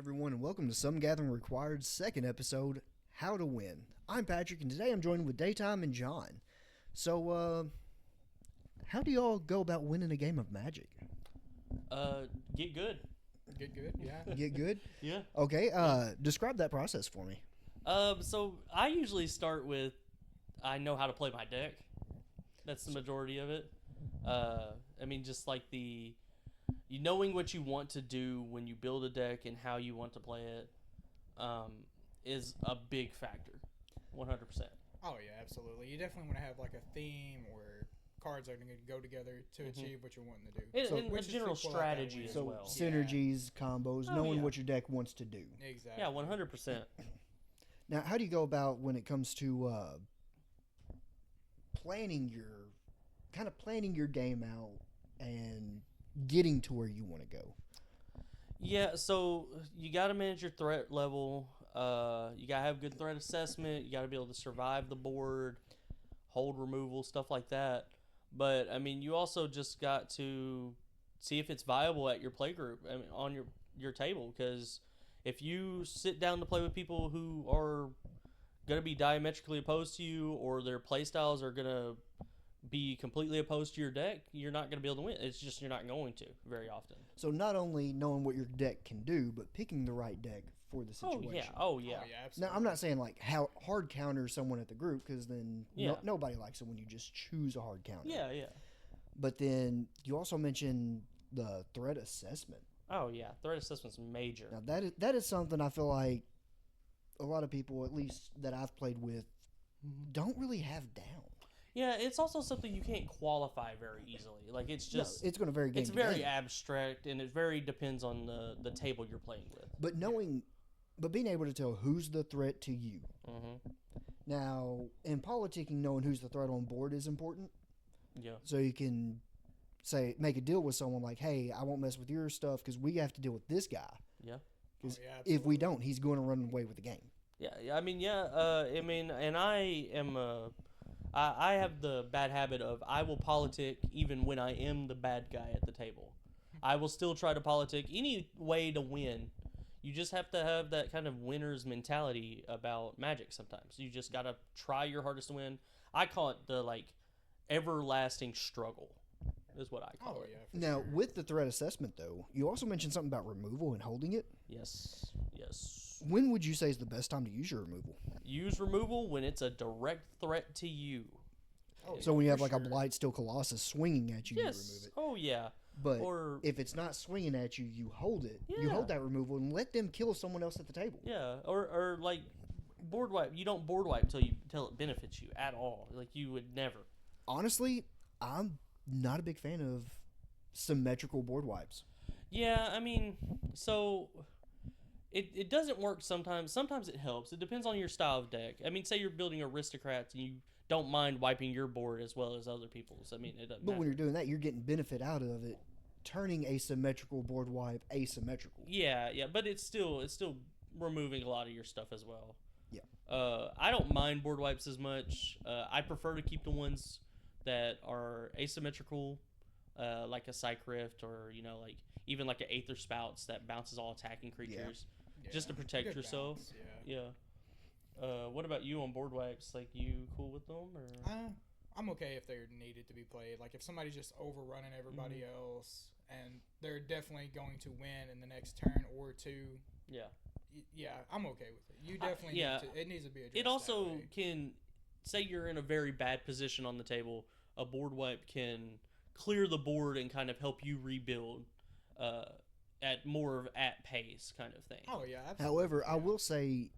everyone, and welcome to Some Gathering Required's second episode, How to Win. I'm Patrick, and today I'm joined with Daytime and John. So, how do y'all go about winning a game of Magic? Get good. Get good, yeah. Get good? Yeah. Okay, describe that process for me. So I usually start with I know how to play my deck. That's the majority of it. Just like knowing what you want to do when you build a deck and how you want to play it is a big factor. 100%. Oh yeah, absolutely. You definitely want to have like a theme or cards that are going to go together to achieve what you're wanting to do. And a general strategy as well. Synergies, combos, knowing what your deck wants to do. Exactly. Yeah, 100%. Now, how do you go about when it comes to planning your game out and getting to where you want to go? Yeah, so you got to manage your threat level. You got to have good threat assessment. You got to be able to survive the board, hold removal, stuff like that. But, you also just got to see if it's viable at your play group, on your table. Because if you sit down to play with people who are going to be diametrically opposed to you, or their play styles are going to be completely opposed to your deck, you're not going to be able to win. It's just you're not going to very often. So not only knowing what your deck can do, but picking the right deck for the situation. Oh yeah. Absolutely. Now, I'm not saying like how hard counter someone at the group, because then nobody likes it when you just choose a hard counter. Yeah. But then you also mentioned the threat assessment. Oh yeah, threat assessment's major. Now that is something I feel like a lot of people, at least that I've played with, don't really have down. Yeah, it's also something you can't qualify very easily. Like it's just it's going to vary game It's to very game. abstract, and it very depends on the table you're playing with. But being able to tell who's the threat to you. Mm-hmm. Now, in politicking, knowing who's the threat on board is important. Yeah. So you can make a deal with someone like, hey, I won't mess with your stuff because we have to deal with this guy. Yeah. Because if we don't, he's going to run away with the game. Yeah. And I am I have the bad habit of I will politic even when I am the bad guy at the table. I will still try to politic any way to win. You just have to have that kind of winner's mentality about Magic sometimes. You just got to try your hardest to win. I call it the everlasting struggle is what I call it. Yeah, now, with the threat assessment, though, you also mentioned something about removal and holding it. Yes. When would you say is the best time to use your removal? Use removal when it's a direct threat to you. So when you have a Blightsteel Colossus swinging at you, you remove it. Oh, yeah. But if it's not swinging at you, you hold it. Yeah. You hold that removal and let them kill someone else at the table. Yeah, or board wipe. You don't board wipe till it benefits you at all. Like you would never. Honestly, I'm not a big fan of symmetrical board wipes. Yeah, so it doesn't work sometimes. Sometimes it helps. It depends on your style of deck. Say you're building aristocrats and you don't mind wiping your board as well as other people's. It doesn't matter. But when you're doing that, you're getting benefit out of it, turning a symmetrical board wipe asymmetrical. Yeah, but it's still removing a lot of your stuff as well. Yeah. I don't mind board wipes as much. I prefer to keep the ones that are asymmetrical, like a Psych Rift or even like an Aether Spouts that bounces all attacking creatures, just to protect yourself. Balance, yeah. What about you on board wipes? Like, you cool with them or? I'm okay if they're needed to be played. Like if somebody's just overrunning everybody else, and they're definitely going to win in the next turn or two. Yeah. Yeah, I'm okay with it. You definitely need to. It needs to be addressed. It also can say you're in a very bad position on the table. A board wipe can clear the board and kind of help you rebuild at more of at pace kind of thing. Oh yeah. Absolutely. However, I will say,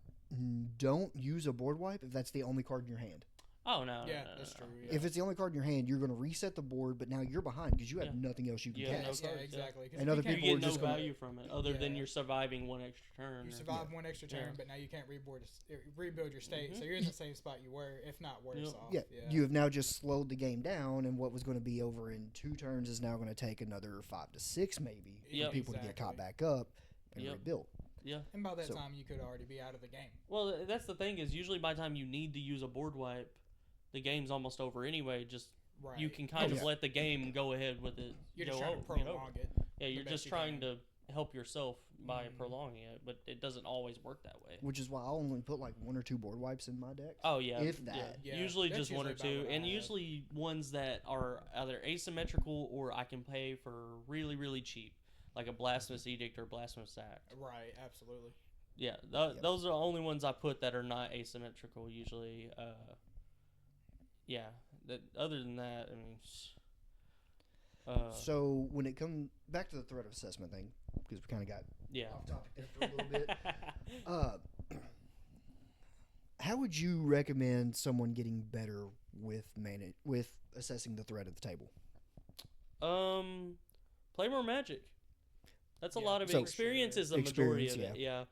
don't use a board wipe if that's the only card in your hand. Oh no. Yeah, no, that's true. No. Yeah. If it's the only card in your hand, you're going to reset the board, but now you're behind because you have nothing else you can cast. Yeah, exactly. And other people you are get just no gonna, value from it other than you're surviving one extra turn. You survive one extra turn, but now you can't rebuild your state, so you're in the same spot you were, if not worse off. Yeah, you have now just slowed the game down, and what was going to be over in 2 turns is now going to take another 5 to 6 maybe for people to get caught back up and rebuild. Yeah. And by that time, you could already be out of the game. Well, that's the thing is usually by the time you need to use a board wipe, the game's almost over anyway. Just you can kind of let the game go ahead with it. You're just trying to prolong it. Yeah, you're just trying to help yourself by Mhm. prolonging it, but it doesn't always work that way. Which is why I only put like 1 or 2 board wipes in my decks. Oh yeah, If yeah. that. Yeah, Usually that's just one or usually about two, what I and have. usually ones that are either asymmetrical or I can pay for really really cheap, like a Blasphemous Edict or Blasphemous Act. Right, absolutely. Yeah, Yep. those are the only ones I put that are not asymmetrical usually. Yeah. Other than that, I mean, So when it comes back to the threat assessment thing, because we kind of got yeah. off topic there for a little bit. Uh, how would you recommend someone getting better with assessing the threat at the table? Play more Magic. That's a Yeah, lot of it. So- Experience is the majority of Experience, it. Yeah.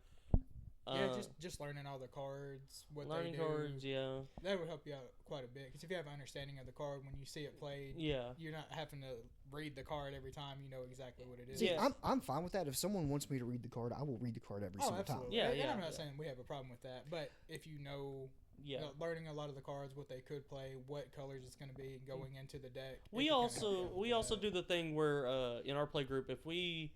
Yeah, just learning all the cards, what learning they do. cards. Yeah. That would help you out quite a bit. Because if you have an understanding of the card when you see it played, Yeah. you're not having to read the card every time. You know exactly what it is. See, Yeah. I'm fine with that. If someone wants me to read the card, I will read the card every Oh, single time. absolutely. Yeah, And yeah, I'm not yeah. saying we have a problem with that, but if you know, Yeah. learning a lot of the cards, what they could play, what colors it's going to be, and going into the deck. it We can kinda help also you out with we also that. do the thing where in our play group, if we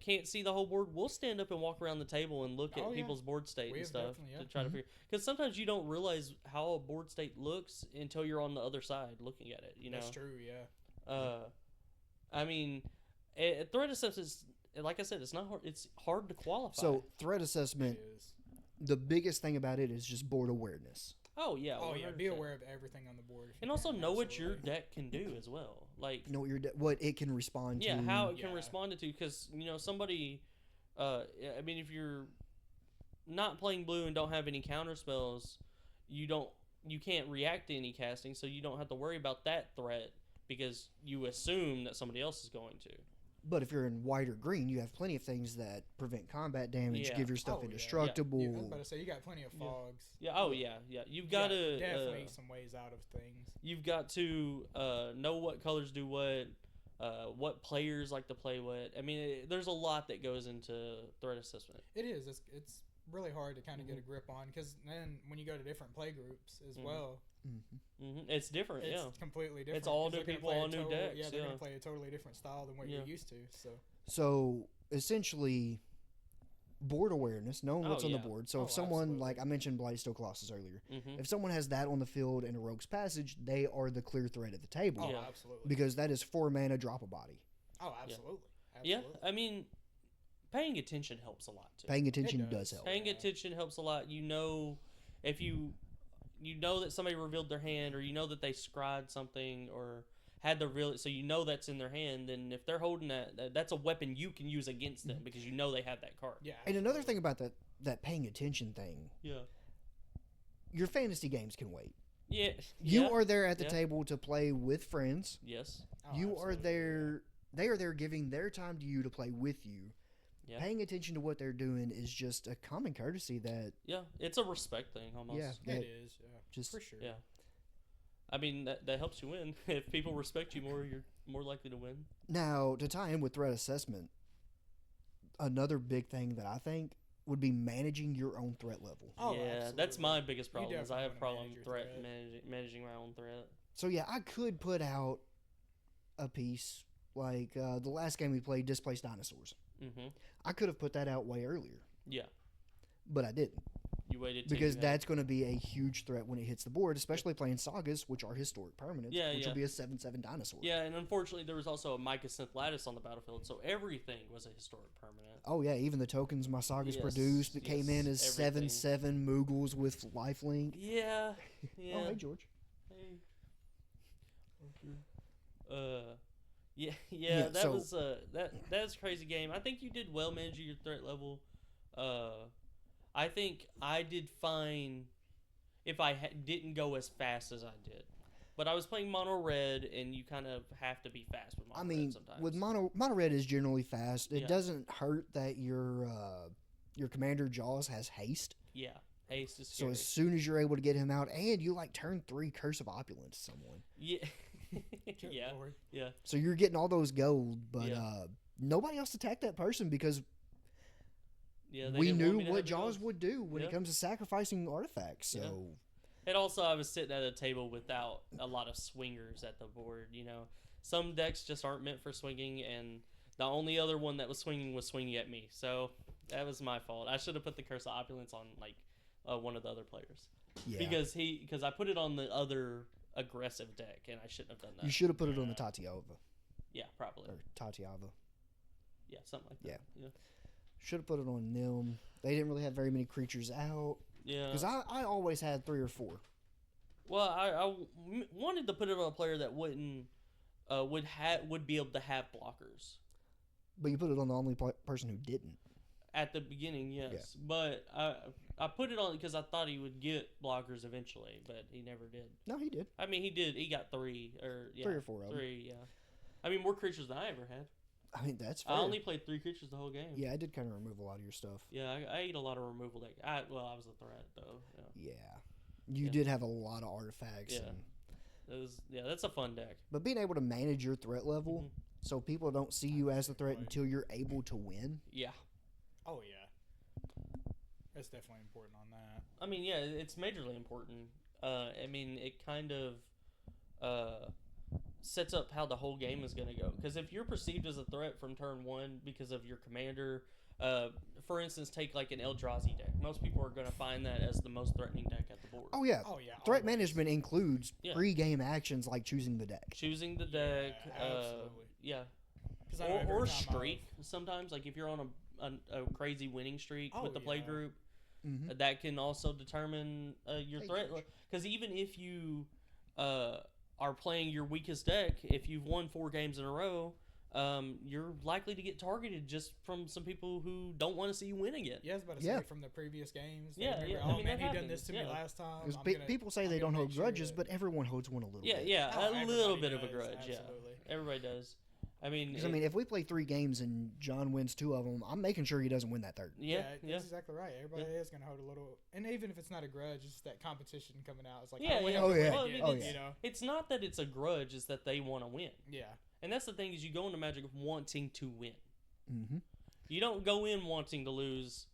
can't see the whole board, we'll stand up and walk around the table and look Oh, at yeah. people's board state We and have stuff definitely, yeah. to try to figure. Because sometimes you don't realize how a board state looks until you're on the other side looking at it. You know. That's true, yeah. I mean, threat assessment is, like I said, it's not hard. It's hard to qualify. So threat It assessment, is. the biggest thing about it is just board awareness. oh yeah. Oh, yeah. Be 100%. aware of everything on the board. if you And also can, know what your absolutely. deck can do as well. Like You know what it can respond yeah, to. how it can Yeah. respond to, because somebody. I mean, if you're not playing blue and don't have any counter spells, you can't react to any casting, so you don't have to worry about that threat because you assume that somebody else is going to. But if you're in white or green, you have plenty of things that prevent combat damage, Yeah. give your stuff Oh, yeah. indestructible. Yeah, I was about to say, you got plenty of Yeah. fogs. Yeah. Oh yeah. Yeah. You've You got to definitely some ways out of things. You've got to know what colors do what players like to play what. I mean, there's a lot that goes into threat assessment. It is. It's really hard to kind of get a grip on because then when you go to different play groups as Mhm. well, It's different, it's yeah. completely different. It's all 'cause they're new gonna people, play a all new total- decks, Yeah, they're yeah. gonna play a totally different style than what Yeah. you're used to. So So essentially, board awareness, knowing Oh, what's on the yeah. board. So Oh, if someone, absolutely. like I mentioned Blightstone Colossus earlier, Mm-hmm. if someone has that on the field in a Rogue's Passage, they are the clear threat at the table oh, Yeah. absolutely. because that is 4 mana, drop a body. Oh, absolutely. Yeah, Absolutely. I mean, paying attention helps a lot too. Paying attention does. does help. Paying Yeah. attention helps a lot. If you know that somebody revealed their hand, or you know that they scried something, or had the real, so that's in their hand. Then if they're holding that's a weapon you can use against them because you know they have that card. Yeah. And another absolutely. thing about that paying attention thing, Yeah. your fantasy games can wait. Yeah. You yeah. are there at the Yeah. table to play with friends. Yes. Oh, You are absolutely, there. They are there giving their time to you to play with you. Yeah. Paying attention to what they're doing is just a common courtesy that Yeah. It's a respect thing almost. Yeah. Yeah. that It is. Yeah. just For sure. Yeah. I mean that helps you win. If people respect you more, you're more likely to win. Now, to tie in with threat assessment, another big thing that I think would be managing your own threat level. Oh, yeah, that's absolutely. my biggest problem. Is I definitely have wanna problem manage your threat. managing my own threat. So yeah, I could put out a piece like the last game we played, Displaced Dinosaurs. Mm-hmm. I could have put that out way earlier, Yeah, but I didn't you waited till because you had- that's going to be a huge threat when it hits the board, especially playing sagas, which are historic permanents, Yeah, which yeah. will be a 7/7 dinosaur. Yeah, and unfortunately, there was also a Mycosynth Lattice on the battlefield, so everything was a historic permanent. Oh yeah, even the tokens my sagas Yes, produced that came in yes, as everything. 7/7 Moogles with lifelink. Yeah, yeah. Oh hey George. Hey. Yeah, Yeah, that so- was that's a crazy game. I think you did well managing your threat level. I think I did fine if I didn't go as fast as I did. But I was playing mono red, and you kind of have to be fast with mono I red mean, sometimes. with mono red is generally fast. It Yeah. doesn't hurt that your commander Jaws has haste. Yeah, haste is So scary. as soon as you're able to get him out, and you like turn 3 Curse of Opulence to someone, Yeah, Good yeah, Lord. yeah. so you're getting all those gold. But Yeah. nobody else attacked that person because Yeah, they we didn't want knew me to what have it Jaws go. would do when Yeah. it comes to sacrificing artifacts. So Yeah. And also, I was sitting at a table without a lot of swingers at the board. Some decks just aren't meant for swinging, and The only other one that was swinging at me. So that was my fault. I should have put the Curse of Opulence on like one of the other players. Yeah. Because I put it on the other aggressive deck, and I shouldn't have done that. You should have put it on the Tatiava. Yeah, probably. Or Tatiava. Yeah, something like that. Yeah. Should have put it on them. They didn't really have very many creatures out. Yeah. Because I always had 3 or 4. Well, I wanted to put it on a player that would be able to have blockers. But you put it on the only person who didn't. At the beginning, yes. Yeah. But I put it on because I thought he would get blockers eventually, but he never did. No, he did. I mean, he did. He got 3 or 3 or 4 of them. 3, yeah. I mean, more creatures than I ever had. I mean, that's fair. I only played 3 creatures the whole game. Yeah, I did kind of remove a lot of your stuff. Yeah, I ate a lot of removal deck. I was a threat though. Yeah. You did have a lot of artifacts. Yeah. That's a fun deck. But being able to manage your threat level Mm-hmm. so people don't see you as a threat until you're able to win. Yeah. Oh yeah, that's definitely important on that. I mean, yeah, it's majorly important. I mean, it kind of sets up how the whole game is going to go. Because if you're perceived as a threat from turn 1 because of your commander, for instance, take like an Eldrazi deck. Most people are going to find that as the most threatening deck at the board. Oh, yeah. Threat management includes pre-game actions like choosing the deck. Choosing the deck. Absolutely. Yeah. Or streak. Sometimes, like if you're on a crazy winning streak with the play group, that can also determine your threat. Because even if you are playing your weakest deck, if you've won 4 games in a row, you're likely to get targeted just from some people who don't want to see you win again. Yeah, I was about to say from the previous games. Yeah, remember, I mean, man, he happens. done this to me last time. People say they don't hold grudges, but everyone holds one a little bit. Yeah, Oh, a little bit does, of a grudge. absolutely. Yeah, everybody does. I mean, if we play 3 games and John wins 2 of them, I'm making sure he doesn't win that third. Yeah, that's exactly right. Everybody is going to hold a little, and even if it's not a grudge, it's that competition coming out. It's like, It's not that it's a grudge; it's that they want to win. Yeah, and that's the thing is you go into Magic wanting to win. Mm-hmm. You don't go in wanting to lose.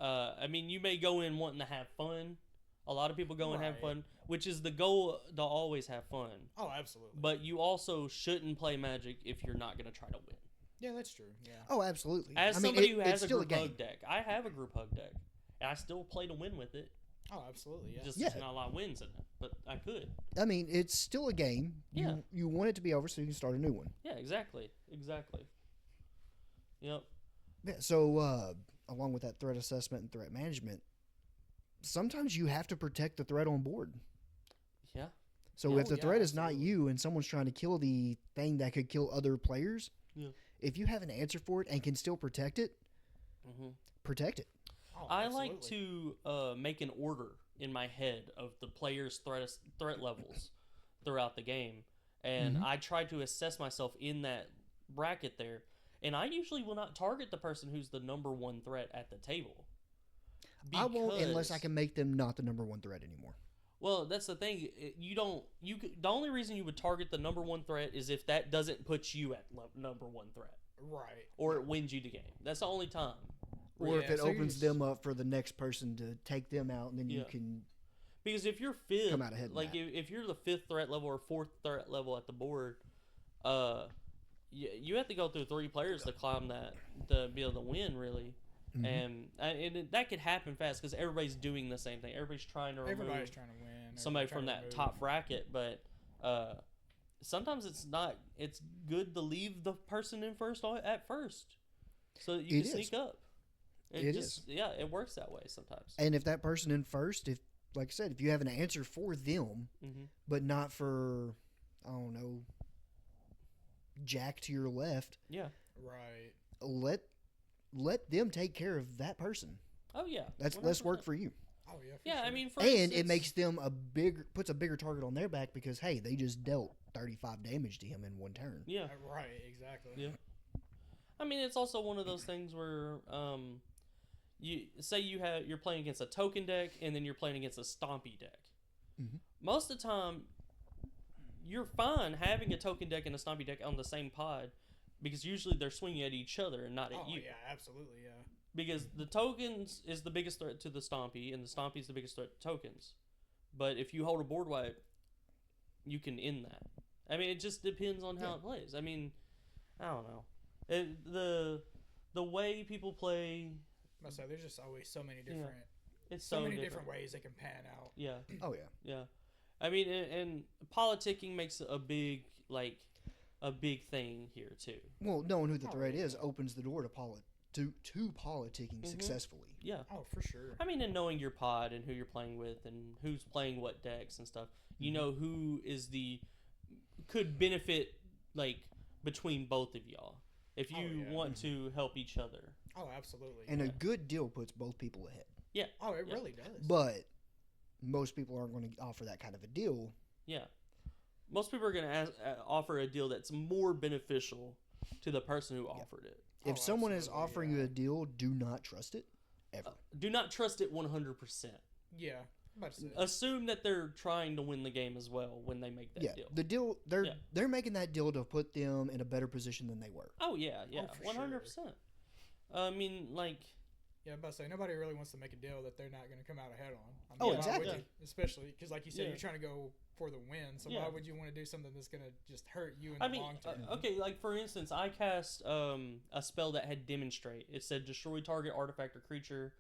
I mean, you may go in wanting to have fun. A lot of people go and have fun, which is the goal to always have fun. Oh, absolutely. But you also shouldn't play Magic if you're not going to try to win. Yeah, that's true. Yeah. Oh, absolutely. As somebody who has a group hug deck, I have a group hug deck, and I still play to win with it. Oh, absolutely. Yeah. Just there's not a lot of wins in it, but I could. I mean, it's still a game. You want it to be over so you can start a new one. Yeah, exactly. Yep. Yeah, so along with that threat assessment and threat management, sometimes you have to protect the threat on board. Yeah. So if the threat is not you and someone's trying to kill the thing that could kill other players, if you have an answer for it and can still protect it, protect it. Oh, I like to make an order in my head of the players' threat levels throughout the game, and I try to assess myself in that bracket there. And I usually will not target the person who's the number 1 threat at the table. I won't unless I can make them not the number 1 threat anymore. Well, that's the thing. The only reason you would target the number 1 threat is if that doesn't put you at number 1 threat. Right. Or it wins you the game. That's the only time. Or if it opens them up for the next person to take them out, and then you can. Because if you're 5th, come out ahead. Like if you're the 5th threat level or 4th threat level at the board, you have to go through 3 players to climb that to be able to win, really. And that could happen fast because everybody's doing the same thing. Everybody's trying to win somebody from that top bracket, but sometimes it's not. It's good to leave the person in first at first, so that you can sneak up. Yeah, it works that way sometimes. And if that person in first, like I said, if you have an answer for them, but not for, I don't know, Jack to your left. Yeah. Right. Let them take care of that person. Oh yeah. That's 100%. less work for you. Oh yeah. Yeah, sure. I mean, and it makes them puts a bigger target on their back because hey, they just dealt 35 damage to him in 1 turn. Yeah. Right. Exactly. Yeah. I mean, it's also one of those things where you say you're playing against a token deck and then you're playing against a stompy deck. Most of the time, you're fine having a token deck and a stompy deck on the same pod because usually they're swinging at each other and not at you. Oh yeah, absolutely, yeah. Because the tokens is the biggest threat to the stompy and the stompy is the biggest threat to tokens. But if you hold a board wipe, you can end that. I mean, it just depends on how it plays. I mean, I don't know. The way people play, So there's just always so many different, it's so many different ways they can pan out. Yeah. Oh yeah. Yeah. I mean, and politicking makes a big thing here too. Well, knowing who the Oh, threat yeah. is opens the door to politicking successfully. Yeah. Oh, for sure. I mean, and knowing your pod and who you're playing with and who's playing what decks and stuff, you know who is could benefit like between both of y'all if you Oh, yeah. want to help each other. Oh, absolutely. And a good deal puts both people ahead. Yeah. Oh, it Yeah. really does. But most people aren't going to offer that kind of a deal. Yeah. Most people are going to offer a deal that's more beneficial to the person who offered it. If Oh, someone is absolutely, offering yeah. you a deal, do not trust it ever. Do not trust it 100%. Yeah. I'm about to say. Assume that they're trying to win the game as well when they make that yeah, deal. the deal they're Yeah. they're making that deal to put them in a better position than they were. Oh yeah, yeah, for 100%. I mean, like, Yeah, I'm about to say nobody really wants to make a deal that they're not going to come out ahead on. I mean, Oh, why would exactly. you? Especially because, like you said, Yeah. you're trying to go for the win. So Yeah. why would you want to do something that's going to just hurt you in I the mean, long term? okay, like for instance, I cast a spell that had demonstrate. It said destroy target artifact or creature,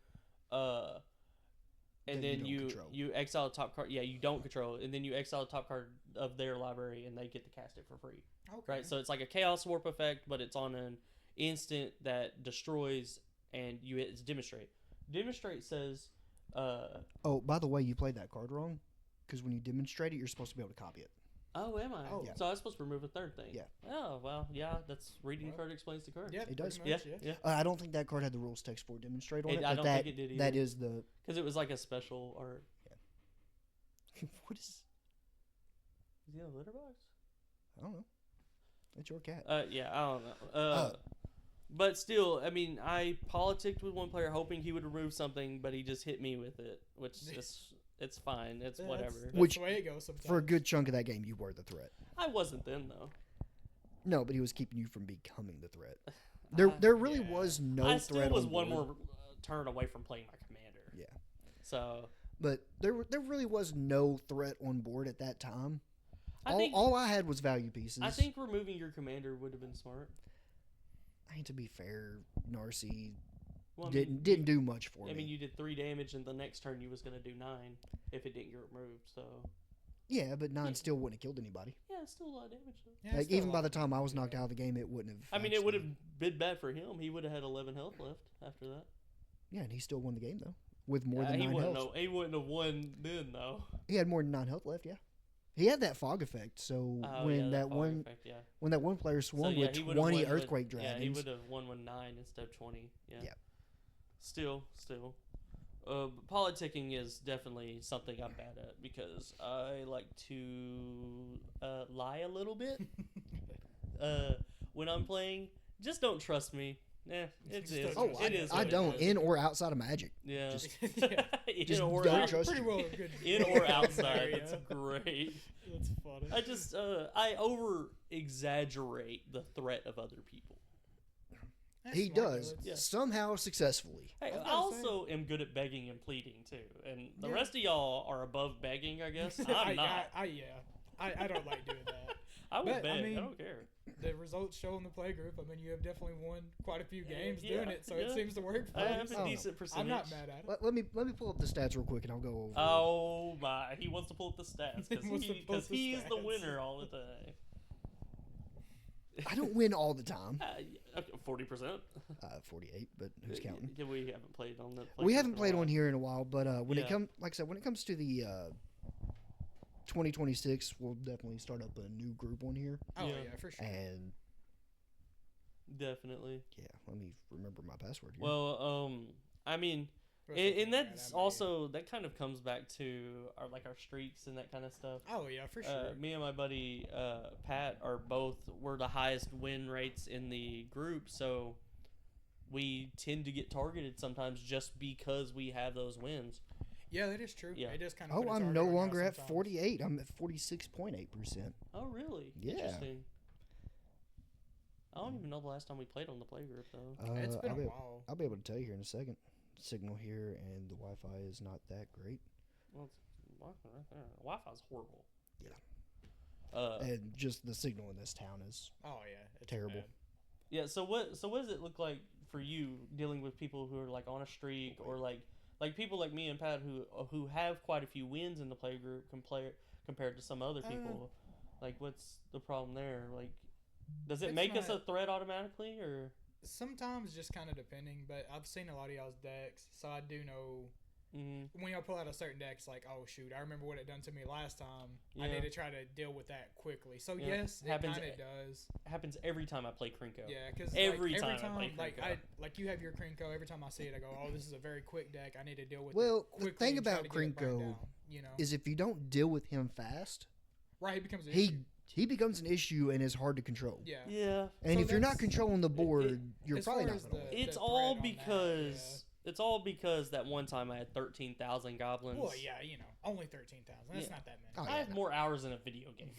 and That you then don't you control. exile the top card. Yeah, you don't control, and then you exile the top card of their library, and they get to cast it for free. Okay. Right, so it's like a chaos warp effect, but it's on an instant that destroys, and it's demonstrate. Demonstrate says, Oh, by the way, you played that card wrong, because when you demonstrate it, you're supposed to be able to copy it. "Oh, am I? Oh. Yeah. So I was supposed to remove a third thing." Yeah. Oh well, yeah. That's reading the Well, card explains the card. Yeah, It does. pretty Yeah, much, yeah. I don't think that card had the rules text for demonstrate on it. I but don't that, think it did that either. is the Because it was like a special art. what is Is he in a litter box? I don't know. It's your cat. Yeah, I don't know. But still, I mean, I politicked with one player hoping he would remove something, but he just hit me with it, which is it's fine. It's Yeah, whatever. That's Which- the way it goes sometimes. For a good chunk of that game, you were the threat. I wasn't then though. No, but he was keeping you from becoming the threat. There really yeah. was no I threat. still was on one board. more turn away from playing my commander. Yeah, So but there really was no threat on board at that time. I All I had was value pieces. think removing your commander would have been smart. I mean, to be fair, Narcy Well, I didn't mean, do much for I me. mean, you did 3 damage, and the next turn you was gonna do 9 if it didn't get removed. So Yeah, but 9 Yeah. still wouldn't have killed anybody. yeah, it's still a lot of damage though. Yeah, it's Like still even a by lot the of time I was damage, knocked yeah. out of the game, it wouldn't have. I mean, it would actually- have been bad for him. He would have had 11 health left after that. Yeah, and he still won the game though, with more than he 9 wouldn't health. have, he wouldn't have won then though. He had more than 9 health left. Yeah, he had that fog effect. So Oh, when yeah, that fog one effect, yeah. when that one player So, swung yeah, with he would've 20 won with- earthquake Yeah, he dragons, would have won with 9 instead of 20. Yeah. Yeah. Still. Politicking is definitely something I'm bad at because I like to lie a little bit when I'm playing. Just don't trust me. It Just is. don't oh, trust it me. is. I what it don't is. in or outside of Magic. Yeah. just- Yeah. in just or don't out, trust Pretty you. well good. in or outside. area. It's great. That's funny. I just I over exaggerate the threat of other people. That's He smart, does though. Yeah. somehow successfully. Hey, I was I gonna say- also am good at begging and pleading too, and the Yeah. rest of y'all are above begging, I guess. I'm not. I don't like doing that. I will but, I beg. I, mean, don't care. The results show in the play group. I mean, you have definitely won quite a few games Yeah, doing it, so yeah. it seems to work for I you. have so a decent percentage. I'm not mad at it. Let me pull up the stats real quick and I'll go over. Oh my! He wants to pull up the stats He wants to pull because up the he's the stats. winner all the time. I don't win all the time. 40%. 48, but who's counting? Yeah, we haven't played on that. We haven't played on here in a while, but when Yeah. it comes, like I said, when it comes to the 2026, we'll definitely start up a new group on here. Oh Yeah. yeah, for sure. And Definitely. yeah, let me remember my password here. Well, I mean, and that's also that kind of comes back to our streaks and that kind of stuff. Oh yeah, for sure. Me and my buddy Pat were the highest win rates in the group, so we tend to get targeted sometimes just because we have those wins. Yeah, that is true. Yeah. It does kind of. oh, put a I'm target no on you longer at sometimes. 48. I'm at 46.8%. Oh, really? Yeah. Interesting. I don't even know the last time we played on the playgroup though. It's been I'll, a be, while. I'll be able to tell you here in a second. Signal here, and the Wi-Fi is not that great. Well, it's Wi-Fi right there. Wi-Fi's horrible. And just the signal in this town is Oh yeah, it's terrible. bad. Yeah. So what does it look like for you dealing with people who are like on a streak or like people like me and Pat who have quite a few wins in the play group compared to some other people? Like, what's the problem there? Like, does it It's make us a not- threat automatically or? Sometimes just kind of depending, but I've seen a lot of y'all's decks, so I do know when y'all pull out a certain deck, it's like, oh shoot, I remember what it done to me last time. I Yeah. need to try to deal with that quickly. So Yeah. yes, it Happens- kind of does. Happens every time I play Krinko. Yeah, because Every every time I play time, Krinko. you have your Krinko. Every time I see it, I go, oh, this is a very quick deck. I need to deal with Well, it the quickly. thing and try about to get it burned Krinko down, you know, is if you don't deal with him fast, right? He becomes an he issue. he becomes an issue and is hard to control. Yeah. Yeah. And So if you're not that's- controlling the board, you're as probably far not as going to the- win. It's threat all on that, because that one time I had 13,000 goblins. Well, yeah, you know, only 13,000. That's Yeah. not that many. Oh, I yeah, have no. more hours in a video game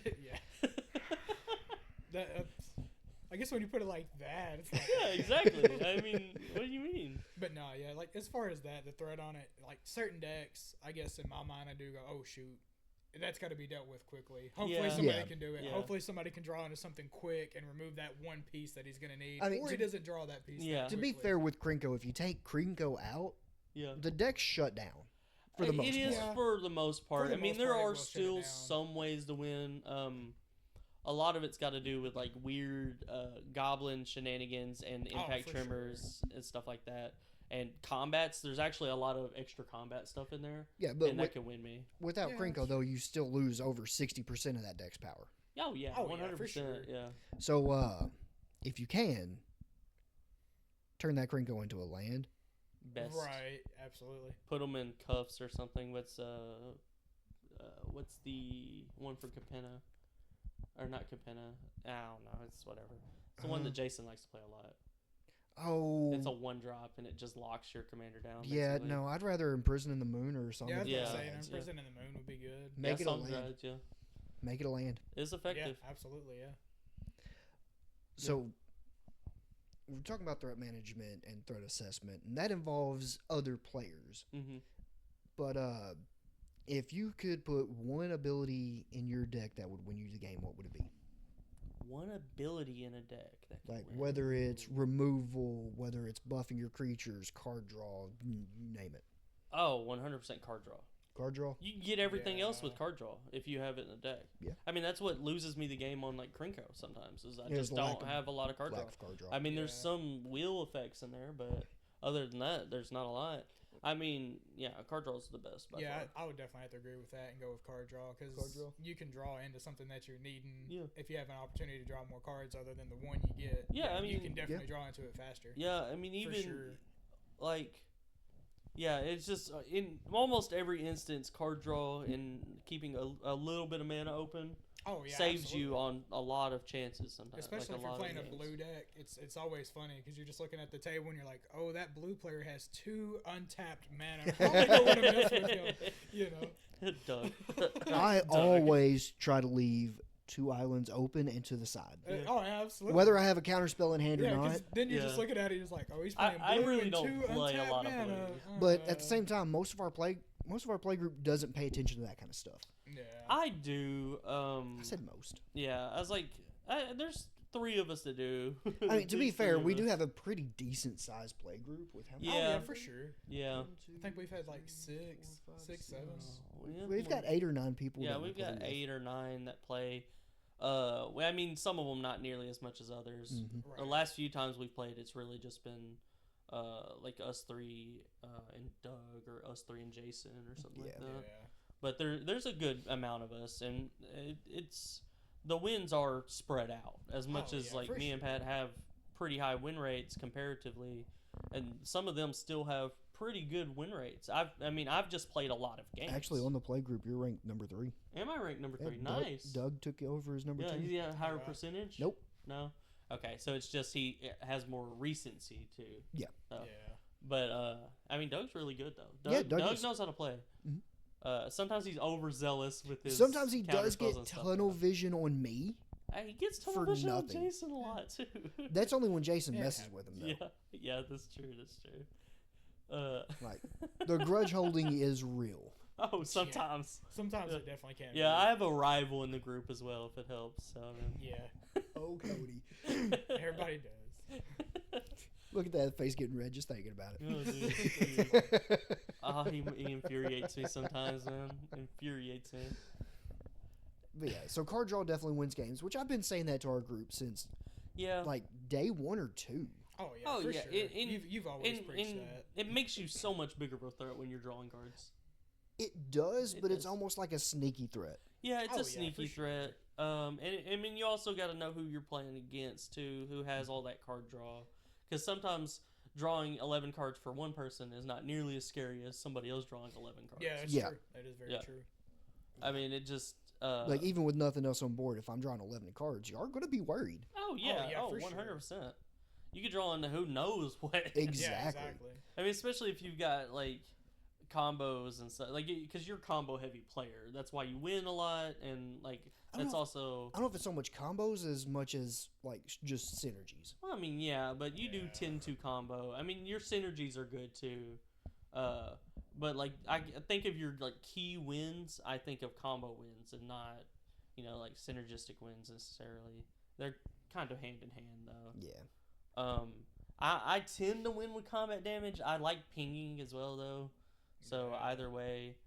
than yeah. that. I guess when you put it like that, it's like, Yeah, exactly. I mean, what do you mean? But no, yeah, like as far as that, the threat on it, like certain decks, I guess in my mind, I do go, oh shoot, that's got to be dealt with quickly. Hopefully Yeah. somebody Yeah. can do it. Yeah. Hopefully somebody can draw into something quick and remove that one piece that he's gonna need, I mean, or to- he doesn't draw that piece. that Yeah. To be quickly. fair with Krinko, if you take Krinko out, Yeah. the deck's shut down for the most It is part. Yeah. for the most part. For the I mean, most there part, it are will shut it still down. some ways to win. A lot of it's got to do with like weird goblin shenanigans and impact for trimmers and stuff like that. And combats, there's actually a lot of extra combat stuff in there, Yeah, but and that can win me. without Yeah, Krinko, that's though, you still lose over 60% of that deck's power. Oh yeah, Oh, yeah, 100%. for sure. Yeah. So, if you can, turn that Krinko into a land. Best. Right, absolutely. Put them in cuffs or something. What's the one for Capenna? Or not Capenna? I don't know. It's whatever. It's the one that Jason likes to play a lot. Oh, It's a 1-drop and it just locks your commander down. yeah, basically. no, I'd rather Imprison in the Moon or something. Yeah, that's what Yeah. I'm saying. Yeah. Prison in the Moon would be good. Make it a some land. drives, yeah. Make it a land. It's effective. Yeah, absolutely, yeah. So, we're talking about threat management and threat assessment, and that involves other players. Mm-hmm. But if you could put one ability in your deck that would win you the game, what would it be? One ability in a deck that can Like win. whether it's removal, whether it's buffing your creatures, card draw, you name it. Oh, 100% card draw. Card draw. You can get everything else with Yeah. card draw if you have it in a deck. Yeah. I mean, that's what loses me the game on like Krinko sometimes is I There's just lack don't of- have a lot of card draw. Lack of card draw. I mean, there's Yeah. some wheel effects in there, but other than that, there's not a lot. I mean, yeah, card draw is the best by Yeah, far. I would definitely have to agree with that and go with card draw Card because draw? you can draw into something that you're needing. Yeah. If you have an opportunity to draw more cards other than the one you get. Yeah, I you mean- can definitely draw into it faster. Yeah, I mean, For even sure. like, yeah, it's just in almost every instance, card draw and keeping a little bit of mana open Oh yeah, saves absolutely. you on a lot of chances sometimes. Especially like if you're lot of playing a games. blue deck, it's always funny because you're just looking at the table and you're like, oh, that blue player has 2 untapped mana. Probably don't want to mess with him. You know. Doug. I Doug. always try to leave 2 islands open and to the side. Yeah. Oh, yeah, absolutely. Whether I have a counter spell in hand or yeah, not. 'cause then you're just Yeah. looking at it, you're just like, oh, he's I- playing I blue really and don't 2 play a untapped lot of mana. blue. But at the same time, most of our play group doesn't pay attention to that kind of stuff. yeah. I do. I said most. Yeah, I was like, there's 3 of us that do. I mean, to be There's fair, 3 of we do us. have a pretty decent sized play group with how many? Oh, yeah, Yeah. for sure. Yeah. I think we've had like 6, 7. We've got 8 or 9 people. Yeah, that we we've play got with. 8 or 9 that play. I mean, some of them not nearly as much as others. Mhm. Right. The last few times we've played, it's really just been like us 3 and Doug, or us 3 and Jason, or something like Yeah. that. Yeah. But there's a good amount of us, and it's the wins are spread out as much Oh, as yeah, like for me and Pat have pretty high win rates comparatively, and some of them still have pretty good win rates. I've just played a lot of games. Actually, on the play group, you're ranked number 3. Am I ranked number 3? Yeah, Nice. Doug took over as number Yeah, 2. he's got a higher Wow. percentage. Nope. No. Okay, so it's just he has more recency too. Yeah. Oh. Yeah. But I mean, Doug's really good though. Yeah, Doug Doug is. knows how to play. Mhm. Sometimes he's overzealous with his. Sometimes he counter does spells get and stuff. tunnel vision on me. He gets tunnel for vision on nothing. Jason a lot too. That's only when Jason Yeah. messes with him, though. yeah, that's true. That's true. Like, the grudge holding is real. Oh, sometimes. Sometimes it definitely can. Yeah, I have a rival in the group as well, if it helps. So, I mean. Yeah. Oh, Cody. Everybody does. Look at that face getting red just thinking about Oh, it. dude. He infuriates me sometimes, man. Infuriates me. But yeah, so card draw definitely wins games, which I've been saying that to our group since like day 1 or 2. Oh yeah, for sure. You've always preached that. It makes you so much bigger of a threat when you're drawing cards. It does, but it's almost like a sneaky threat. Yeah, it's a sneaky threat. And I mean, you also got to know who you're playing against too, who has all that card draw, because sometimes drawing 11 cards for one person is not nearly as scary as somebody else drawing 11 cards. Yeah, that's true. That is very true. I mean, it just like even with nothing else on board, if I'm drawing 11 cards, you are going to be worried. Oh yeah, 100%. You could draw into who knows what. Exactly. Yeah, exactly. I mean, especially if you've got like combos and stuff, like because you're a combo heavy player. That's why you win a lot, and like that's also. I don't know if it's so much combos as much as like just synergies. Well, I mean, yeah, but you do tend to combo. I mean, your synergies are good too. But like I think of your like key wins, I think of combo wins and not, like synergistic wins necessarily. They're kind of hand in hand though. Yeah. I tend to win with combat damage. I like pinging as well though. So either way,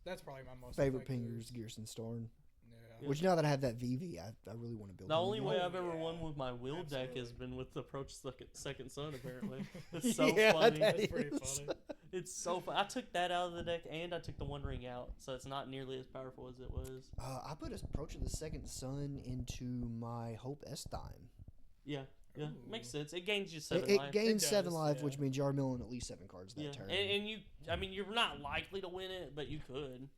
that's probably my most favorite pinger is Gearson Storm. Yeah. Which now that I have that VV, I really want to build. The only way I've ever won with my will deck has been with the Approach Second Sun. Apparently, it's so funny. That's pretty funny. It's so fun. I took that out of the deck, and I took the One Ring out, so it's not nearly as powerful as it was. I put Approach of the Second Sun into my Hope S-Time. Yeah. Yeah, makes sense. It gains you 7 life. It gains 7 life, which means you are milling at least 7 cards that turn. And you, I mean, you're not likely to win it, but you could.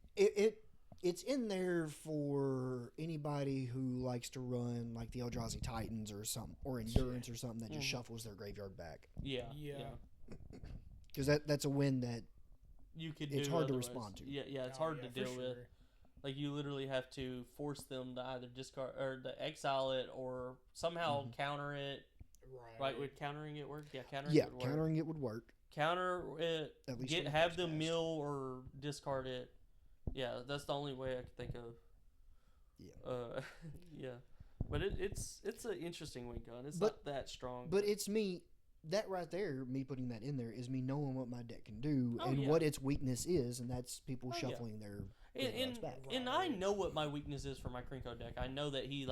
It's in there for anybody who likes to run like the Eldrazi Titans or something, or Endurance or something that just shuffles their graveyard back. Yeah. Because that's a win that you could. It's hard to respond to. Yeah, it's hard to deal with. Like you literally have to force them to either discard or to exile it or somehow counter it. Right? Would countering it work? Yeah, countering it would work. Counter it. At least have them mill or discard it. Yeah, that's the only way I could think of. Yeah. Yeah. But it's an interesting win gun. It's not that strong. But it's me. That right there, me putting that in there, is me knowing what my deck can do and what its weakness is, and that's people shuffling their cards back. And I know what my weakness is for my Krinko deck. I know that he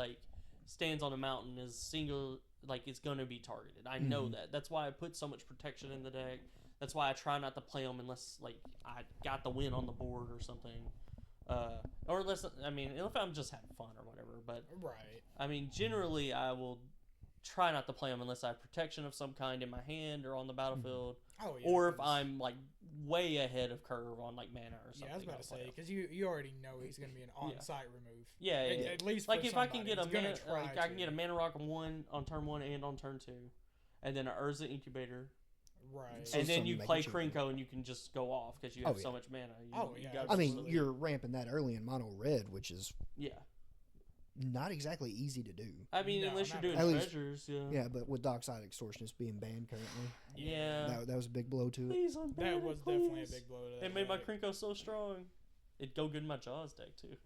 stands on a mountain is single, it's going to be targeted. I know that. That's why I put so much protection in the deck. That's why I try not to play them unless I got the win on the board or something. Or unless, I mean, if I'm just having fun or whatever. But I mean, generally I will try not to play them unless I have protection of some kind in my hand or on the battlefield. Or if I'm way ahead of curve on mana or something. Yeah, I was about to say, because you already know he's going to be an on-site remove. Yeah. At least if I can get a mana, I can get a mana rock on turn 1 and on turn 2, and then an Urza Incubator. Right. And then you play Krinko and you can just go off because you have so much mana. I mean, you're ramping that early in mono red, which is not exactly easy to do. I mean, unless you're doing treasures, yeah. But with Dockside Extortionist being banned currently, that was a big blow to it. That was definitely a big blow to that. It made my Krinko so strong. It'd go good in my Jaws deck too.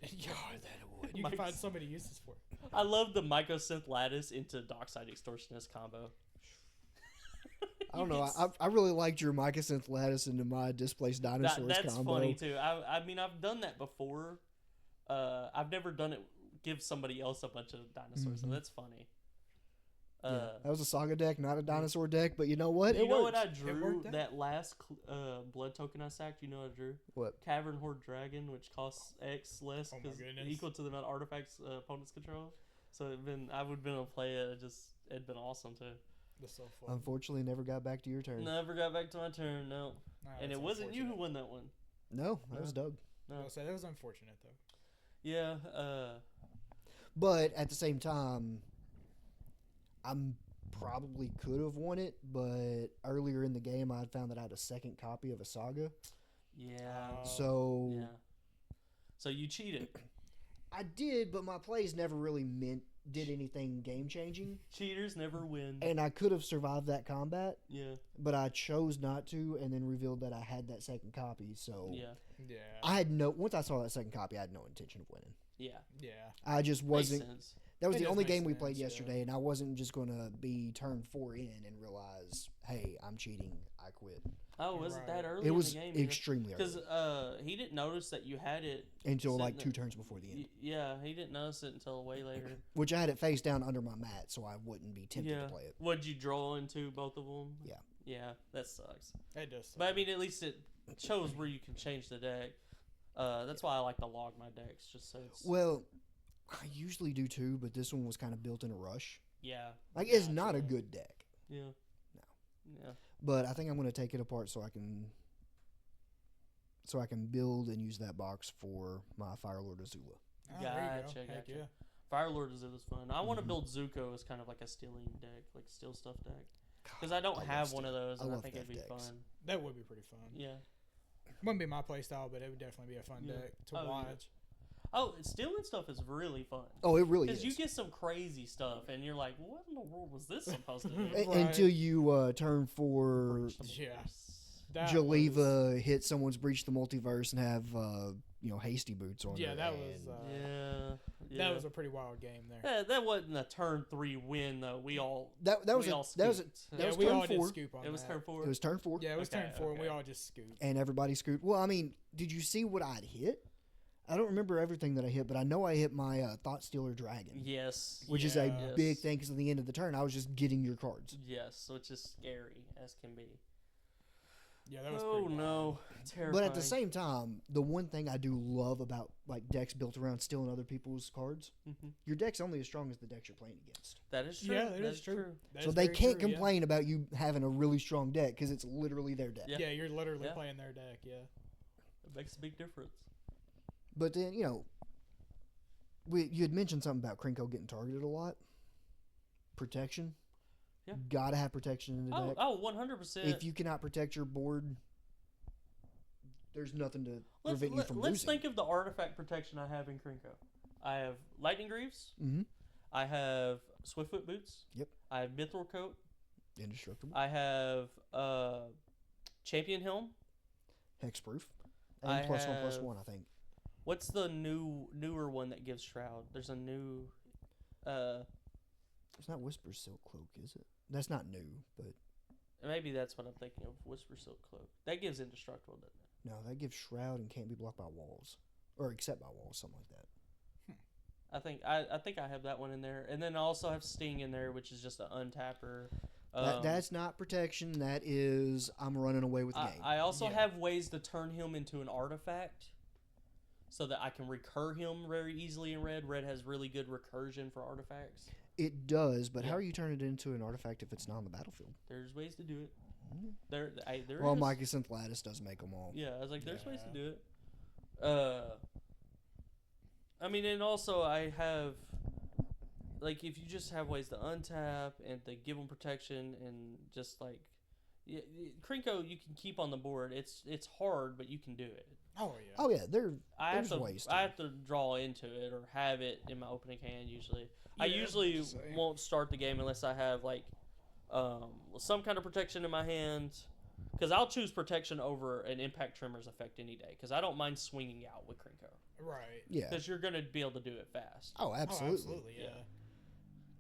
Yeah, that would. You can find so many uses for it. I love the Mycosynth Lattice into Dockside Extortionist combo. I don't know. I really liked your Mycosynth Lattice into my Displaced Dinosaurs that's combo. Funny too. I mean, I've done that before. I've never done it. Give somebody else a bunch of dinosaurs, so that's funny. That was a Saga deck, not a dinosaur deck, but you know what? You know what I drew? That last blood token I sacked, you know what I drew? What? Cavern Horde Dragon, which costs X less because equal to the amount of artifacts opponents control. So I would have been able to play it. It'd been awesome too. That's so fun. Unfortunately, never got back to your turn. Never got back to my turn. No. And it wasn't you who won that one. No, that was Doug. No, so that was unfortunate though. Yeah. But at the same time, I'm probably could have won it, but earlier in the game I had found that I had a second copy of a Saga. Yeah. So you cheated. I did, but my plays never really meant did anything game changing. Cheaters never win. And I could have survived that combat. Yeah. But I chose not to, and then revealed that I had that second copy. So Yeah. Yeah. I had no. Once I saw that second copy, I had no intention of winning. Yeah. Yeah. I just Makes wasn't. sense. That was It the does only make game we sense, played yeah. yesterday, and I wasn't just going to be turn 4 in and realize, hey, I'm cheating. I quit. Oh, was it that Right. early It was in the game? extremely Because early. he didn't notice that you had it Until like sitting 2 turns before the end. Yeah, he didn't notice it until way later. Which I had it face down under my mat, so I wouldn't be tempted Yeah. to play it. What'd you draw into both of them? Yeah. Yeah, that sucks. It does. But I mean, at least it shows where you can change the deck. That's why I like to log my decks, just so it's. Well, I usually do too, but this one was kind of built in a rush. Yeah. Like, it's not a Gotcha. good deck. Yeah. No. Yeah. But I think I'm going to take it apart so I can build and use that box for my Firelord Azula. Oh, there you go. Gotcha, Heck gotcha. yeah. Firelord is fun. I want to Mhm. build Zuko as kind of like a stealing deck, like a steal stuff deck. Because I don't love have steal- one of those, I and I love think it'd be theft decks. fun. That would be pretty fun. Yeah. Wouldn't be my play style, but it would definitely be a fun Yeah. deck to Oh, yeah. watch. Oh, stealing stuff is really fun. Oh, it really Because is. you get some crazy stuff, and you're like, what in the world was this supposed to do? Right. Until you turn for Breach the Yeah. multiverse. That Jaleva hit someone's breach the multiverse and have hasty boots on. Yeah, her, that was. and Yeah. That was a pretty wild game there. That wasn't a turn 3 win, though. We all. that was we a, all that was a, scooped. that Yeah, was we turn all did 4. scoop on It was that. turn 4. It was turn 4, Yeah, it was Okay, turn 4, and we okay. all just scooped. and everybody scooped. Well, I mean, did you see what I'd hit? I don't remember everything that I hit, but I know I hit my Thought Stealer Dragon, Yes. which is a Yeah. big Yes. thing because at the end of the turn, I was just getting your cards. Yes, which is scary as can be. Yeah, that was Oh pretty no, wild. terrifying. But at the same time, the one thing I do love about like decks built around stealing other people's cards, Mhm. your deck's only as strong as the decks you're playing against. That is true. Yeah, that That is true. That So is they very can't true, yeah. complain about you having a really strong deck because it's literally their deck. Yeah. Yeah, you're literally Yeah. playing their deck. Yeah. It makes a big difference. But then you had mentioned something about Krenko getting targeted a lot. Protection. Yeah. Gotta have protection in the deck. 100%. If you cannot protect your board, there's nothing to prevent you from let's losing. think of the artifact protection I have in Krenko. I have Lightning Greaves. Mm-hmm. I have Swiftfoot Boots. Yep. I have Mithril Coat. Indestructible. I have Champion Helm. Hexproof. I And +1/+1, have- I think. What's the newer one that gives Shroud? There's a new. It's not Whisper Silk Cloak, is it? That's not new, but Maybe that's what I'm thinking of. Whisper Silk Cloak. That gives indestructible, doesn't it? no, that gives Shroud and can't be blocked by walls. Or except by walls, something like that. I think I have that one in there, and then I also have Sting in there, which is just an untapper. That's not protection. That is, I'm running away with the game. I also Yeah. have ways to turn him into an artifact, so that I can recur him very easily in red. Red has really good recursion for artifacts. It does, but Yeah. how are you turning it into an artifact if it's not on the battlefield? There's ways to do it. Mhm. There Well, is. Mikey Synthlatus does make them all. Yeah, I was like, there's ways to Yeah. do it. I mean, and also I have, like, if you just have ways to untap and to give them protection and just like, yeah, Krenko you can keep on the board. It's hard, but you can do it. Oh yeah. Oh yeah, I have there's to ways to. I have to draw into it or have it in my opening hand usually. I Yeah, usually same. won't start the game unless I have like some kind of protection in my hand. Because I'll choose protection over an impact tremors effect any day. Because I don't mind swinging out with Krenko. Right. Yeah. Because you're going to be able to do it fast. Oh, Oh, absolutely. absolutely. Yeah. Yeah.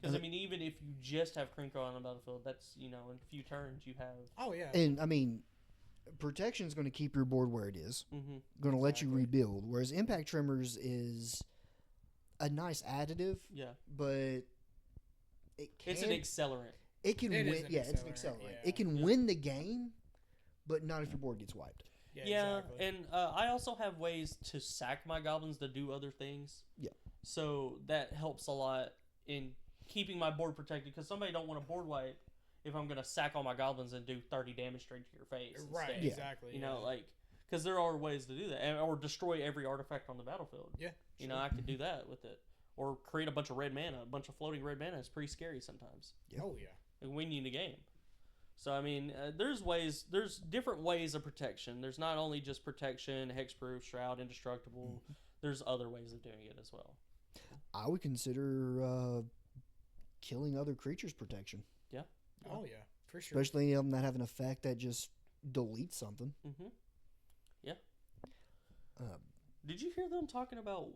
Because, I mean, even if you just have Krenko on the battlefield, that's, in a few turns you have. Oh yeah. And I mean, protection is going to keep your board where it is. Mm-hmm. Going to let you Exactly. rebuild. Whereas impact tremors is a nice additive, Yeah. but it can It's an accelerant. it can It is win. an Yeah, it's an accelerant, accelerant. yeah. It can Yeah. win the game, but not if your board gets wiped. Yeah, Exactly. and I also have ways to sack my goblins to do other things. Yeah. So that helps a lot in keeping my board protected. Because somebody don't want a board wipe if I'm going to sack all my goblins and do 30 damage straight to your face. Right. instead. Yeah. Exactly. You yeah. know, like, because there are ways to do that. Or destroy every artifact on the battlefield. Yeah. You know, I could do that with it. Or create a bunch of red mana. A bunch of floating red mana is pretty scary sometimes. Yeah. Oh yeah. And win you the game. So I mean, there's different ways of protection. There's not only just protection, hexproof, shroud, indestructible. There's other ways of doing it as well. I would consider killing other creatures protection, Oh yeah, for sure. especially any of them that have an effect that just deletes something. Mm-hmm. Yeah. Uh, Did you hear them talking about?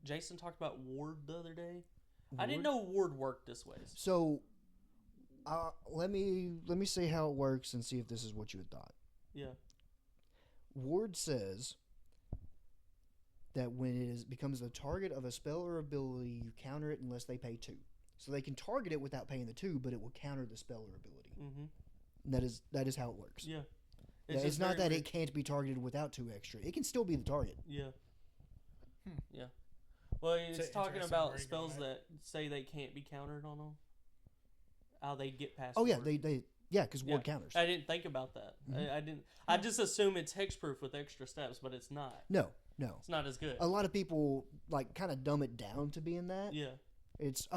Jason talked about Ward the other day. I didn't know Ward worked this way. So, let me see how it works and see if this is what you had thought. Yeah. Ward says that when it becomes the target of a spell or ability, you counter it unless they pay 2. So they can target it without paying the 2, but it will counter the spell or ability. Mm-hmm. That is how it works. Yeah. It's just not very that weird. it can't be targeted without 2 extra. It can still be the target. Yeah. Hmm. Yeah. Well, it's It's talking interesting about where you spells go at. that say they can't be countered on them. How they get past. Oh yeah, Ward. because Ward Yeah. counters. I didn't think about that. Mhm. I didn't. I just assume it's hexproof with extra steps, but it's not. No. It's not as good. A lot of people like kind of dumb it down to being that. Yeah. It's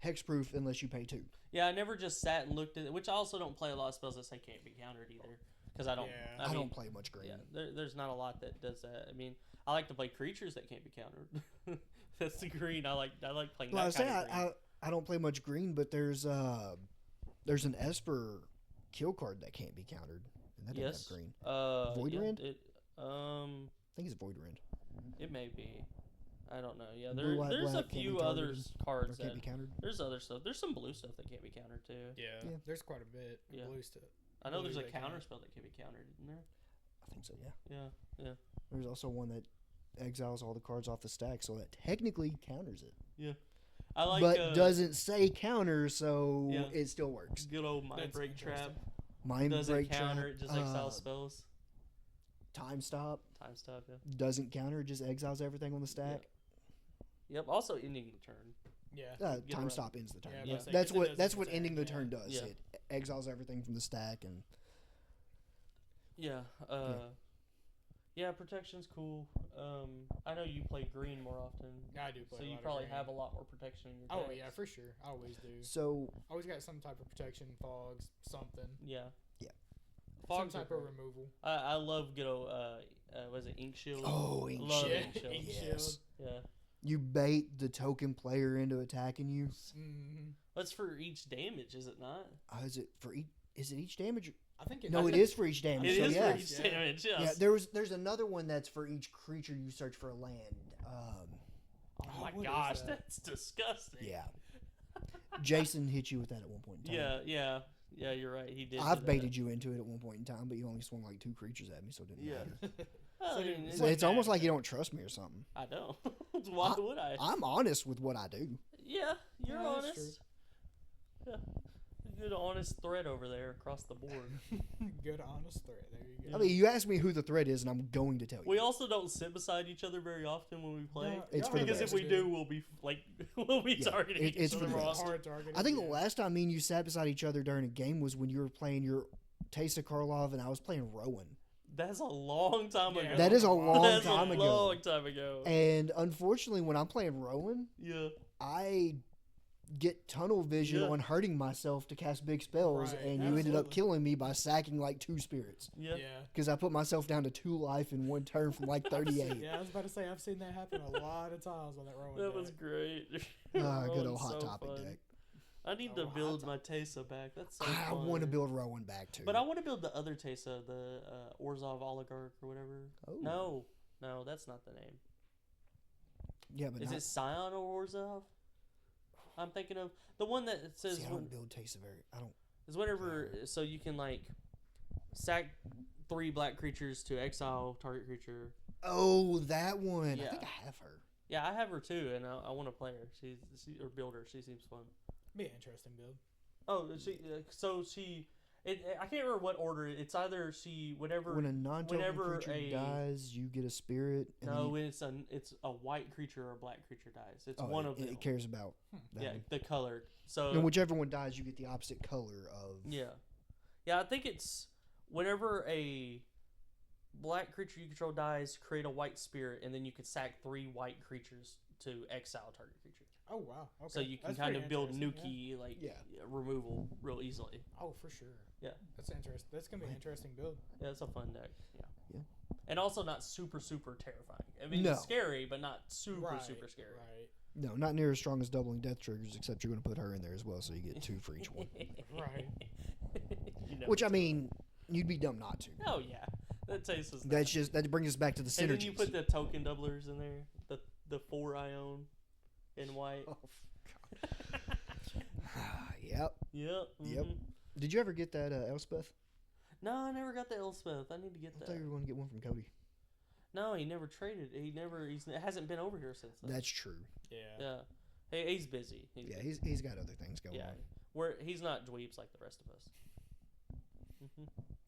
hexproof unless you pay 2. Yeah, I never just sat and looked at it, which I also don't play a lot of spells that say can't be countered either. Because I don't. Yeah. I mean, don't play much green. Yeah, there's not a lot that does that. I mean, I like to play creatures that can't be countered. That's the green. I like playing Well, I that was kind saying of green. I don't play much green, but there's an Esper kill card that can't be countered, and that doesn't Yes. have green. Void Voidrend? I I think it's Voidrend. it may be. I don't know. Yeah, Blue, white, there's a black can't be few targeted, other Or cards can't that be countered. there's other stuff. There's some blue stuff that can't be countered too. Yeah, Yeah. there's quite a bit. Yeah. Blue stuff. I know there's a Blue that counter can't. spell that can be countered, isn't there? I think so. Yeah. Yeah. There's also one that exiles all the cards off the stack, so that technically counters it, I like. but doesn't say counter, so Yeah. it still works. good old mind That's break trap. interesting. Mind Doesn't break counter. trap, It just exiles spells. time stop Time stop. Yeah. doesn't counter, it just exiles everything on the stack. Yep. Also ending the turn. Yeah. Get Time around. stop ends the turn. Yeah, Yeah, that's like- that's it what does that's the what turn, ending the yeah. turn does. Yeah. It exiles everything from the stack, and Yeah. Yeah. Protection's cool. I know you play green more often. I do play. So a you lot of probably green. have a lot more protection in your Oh decks. yeah, for sure. I always do. so Always got some type of protection, fogs, something. Yeah. Yeah. Fogs some are type of great. removal. I love good old was it Ink Shield? Ink Love Shield. Ink Shield. Ink Yes. Shield. Yeah. you bait the token player into attacking you. Mm-hmm. That's for each damage, is it not? Is it for each? Is it each damage? I think it. No, it is for each damage. It so is yes. for each Yeah. damage, yes. Yeah, there's another one that's for each creature you search for a land. Oh my what is gosh, that? that's disgusting. Yeah. Jason hit you with that at one point in time. Yeah, you're right. He did. I've do that. baited you into it at one point in time, but you only swung like 2 creatures at me, so it didn't Yeah. matter. Well, I mean, It's So like it's almost that. like you don't trust me or something. I know. Why would I? I'm honest with what I do. Yeah, you're Yeah, that's honest. Yeah. Good honest thread over there across the board. Good honest threat. There you go. I mean, you ask me who the threat is, and I'm going to tell you. We also don't sit beside each other very often when we play. No, It's y'all for the Because best. if we do, we'll be Yeah, targeting it's each for other the more best. often. Hard targeting, I think yeah. the last time me and you sat beside each other during a game was when you were playing your Taste of Karlov and I was playing Rowan. That's a long time Yeah. ago. That is a long That's time a ago. long time ago. And unfortunately, when I'm playing Rowan, Yeah. I get tunnel vision Yeah. on hurting myself to cast big spells, Right, and you ended up absolutely. killing me by sacking like 2 spirits. Yeah. Yeah. Because I put myself down to 2 life in one turn from like 38. Yeah, I was about to say I've seen that happen a lot of times on that Rowan That deck. was great. Good Rowan's old Hot so Topic fun. deck. I need Oh, to Hot build Topic. my Tesa back. That's so I fun. want to build Rowan back too. But I want to build the other Tesa, the Orzhov Oligarch or whatever. Oh. No, that's not the name. Yeah, but Is not, it Scion or Orzhov? I'm thinking of the one that it says see, I when, don't build Taste of very. I don't. is whenever so you can like sack 3 black creatures to exile target creature. Oh, that one. I Yeah. think I have her. Yeah, I have her too, and I want to play her. She or build her. She seems fun. Be an interesting build. Oh, I can't remember what order. It's either she whenever When a non-token whenever creature a- dies, you get a spirit. And then no, you, it's a white creature or a black creature dies. It's oh, one it, of them. It cares about. That Yeah, one. the colored. So And whichever one dies, you get the opposite color of. yeah. I think it's whenever a black creature you control dies, create a white spirit, and then you can sack 3 white creatures to exile target creature. Oh wow. Okay. So you can That's kind pretty of build interesting, Nuki like Yeah. removal real easily. Yeah. Oh, for sure. Yeah. That's interesting. That's gonna be an interesting build. Yeah, it's a fun deck. Yeah. Yeah. And also not super terrifying. I mean, No. it's scary, but not super Right, scary. Right. No, not near as strong as doubling death triggers, except you're going to put her in there as well, so you get 2 for each one. Right. You know Which, I it's mean, you'd be dumb not to. Oh yeah, that tastes is That's just that brings us back to the synergies. And then you put the token doublers in there, the 4 ion in white. Oh, yep. Yep. Yep. Did you ever get that Elspeth? No, I never got the Elspeth. I need to get I that. thought you were going to get one from Cody. No, he never traded. He hasn't been over here since then. That's true. Yeah. Yeah. Hey, he's busy. He's got other things going on. He's not dweebs like the rest of us.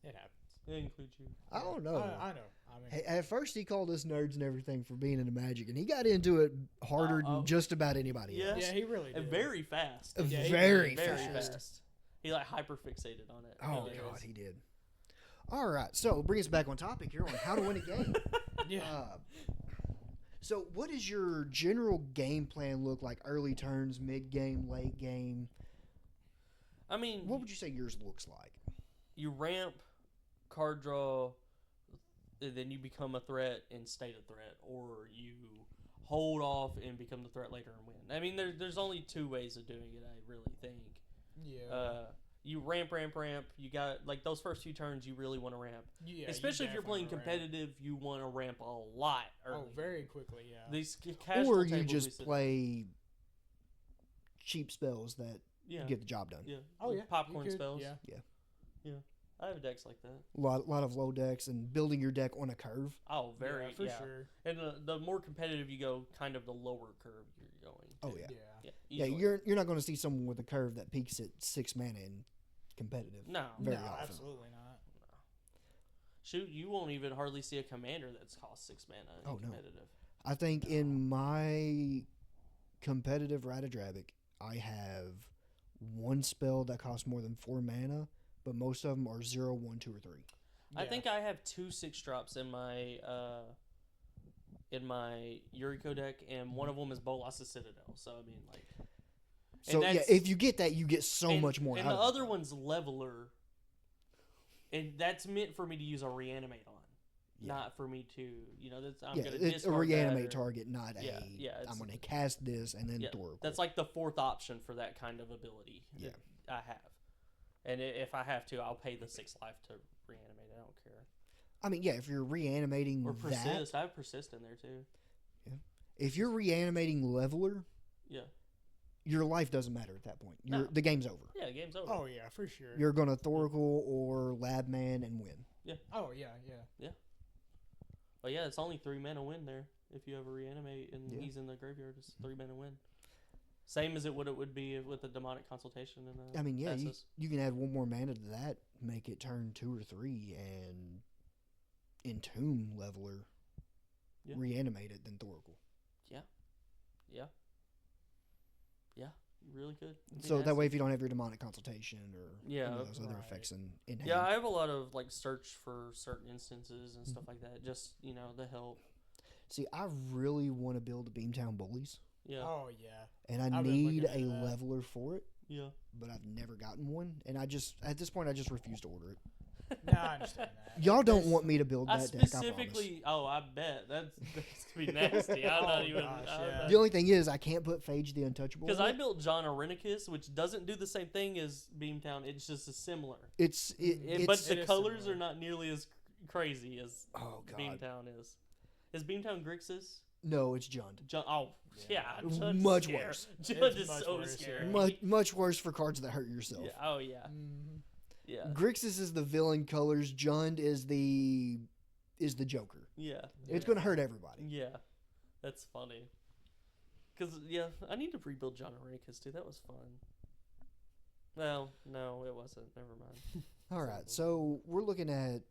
It happens. It includes you. I don't know. I know. I mean, Hey, at first, he called us nerds and everything for being into Magic, and he got into it harder than just about anybody else. yeah, he really did. And very fast. Yeah, he very did. fast. He like hyper fixated on it. Oh, Really God, was. he did. All right, so bring us back on topic here on how to win a game. Yeah. So what does your general game plan look like? Early turns, mid game, late game? I mean, What would you say yours looks like? you ramp, card draw, and then you become a threat and stay a threat, or you hold off and become the threat later and win. I mean, there's only 2 ways of doing it. I really think. Yeah. You ramp. You got like those first few turns. You really want to ramp, Yeah, especially if you're playing definitely ramp. competitive. You want to ramp a lot early. Oh, very quickly, yeah. These casual Or you tables we just sit play cheap spells that Yeah. get the job done. Yeah. Oh, Like yeah. Popcorn you could, spells. Yeah. I have decks like that. A lot of low decks and building your deck on a curve. Oh, very. Yeah, for sure. And the more competitive you go, kind of the lower curve you're going. Oh, to. yeah. Yeah. Yeah, easily. you're not going to see someone with a curve that peaks at 6 mana in competitive. No. Very no, often. absolutely not. Shoot, you won't even hardly see a commander that's cost 6 mana in Oh, no. competitive. I think in my competitive Ratadrabic, I have one spell that costs more than 4 mana, but most of them are 0, 1, 2, or 3. I Yeah. think I have 2 6-drops in my Yuriko deck, and one of them is Bolas' Citadel. So I mean, like, So yeah, that's- if you get that, you get so and, much more And out the of other it. one's Leveler, and that's meant for me to use a reanimate on, Yeah. not for me to, that's I'm Yeah, gonna it's a discard that reanimate or- target, not Yeah, a. yeah, it's- I'm going to cast this and then Yeah, Thoracle. that's like the 4th option for that kind of ability. Yeah. that I have, and if I have to, I'll pay the 6 life to reanimate. I don't care. I mean, yeah, if you're reanimating Or that, persist. I have persist in there too. if you're reanimating Leveler, Yeah. your life doesn't matter at that point. No. The game's over. Yeah, the game's over. Oh, yeah, for sure. You're going to Thoracle or Labman and win. Oh, yeah. But yeah, it's only 3 mana win there if you ever reanimate and Yeah. he's in the graveyard. It's 3 mana win. Same as it would be with the demonic consultation and I mean, yeah, Thassus. you can add one more mana to that, make it turn 2 or 3, and entomb Leveler, Yeah. reanimate it, then Thoracle. Yeah, you really could. It'd be So that nasty. way, if you don't have your demonic consultation or Yeah, any of those other right. effects in hand. Yeah, I have a lot of like search for certain instances and stuff like that. Just the help. See, I really want to build the Beamtown Bullies, Yeah, Oh, yeah. and I I've been need looking a into that. leveler for it, yeah. but I've never gotten one, and at this point, I just refuse to order it. No, I understand that. Y'all don't There's- want me to build I that deck, I promise. specifically. I bet that's gonna be nasty. I'm not Oh, even. gosh, yeah. The only thing is, I can't put Phage the Untouchable. Because in I it. built John Arenicus, which doesn't do the same thing as Beamtown. It's just as similar. It's But it the is colors similar. are not nearly as crazy as oh god, Beamtown is. Is Beamtown Grixis? no, it's Jund. Oh, yeah. Jund's Much scary. worse. Jund It's is much so worse, scary. yeah. Much worse for cards that hurt yourself. Yeah. Oh, yeah. Mhm. Yeah. Grixis is the villain colors. Jund is the Joker. Yeah. It's Yeah. gonna hurt everybody. Yeah. That's funny. Because, yeah, I need to rebuild John Arenicus, too. That was fun. Well, no, it wasn't. Never mind. All right, so we're looking at.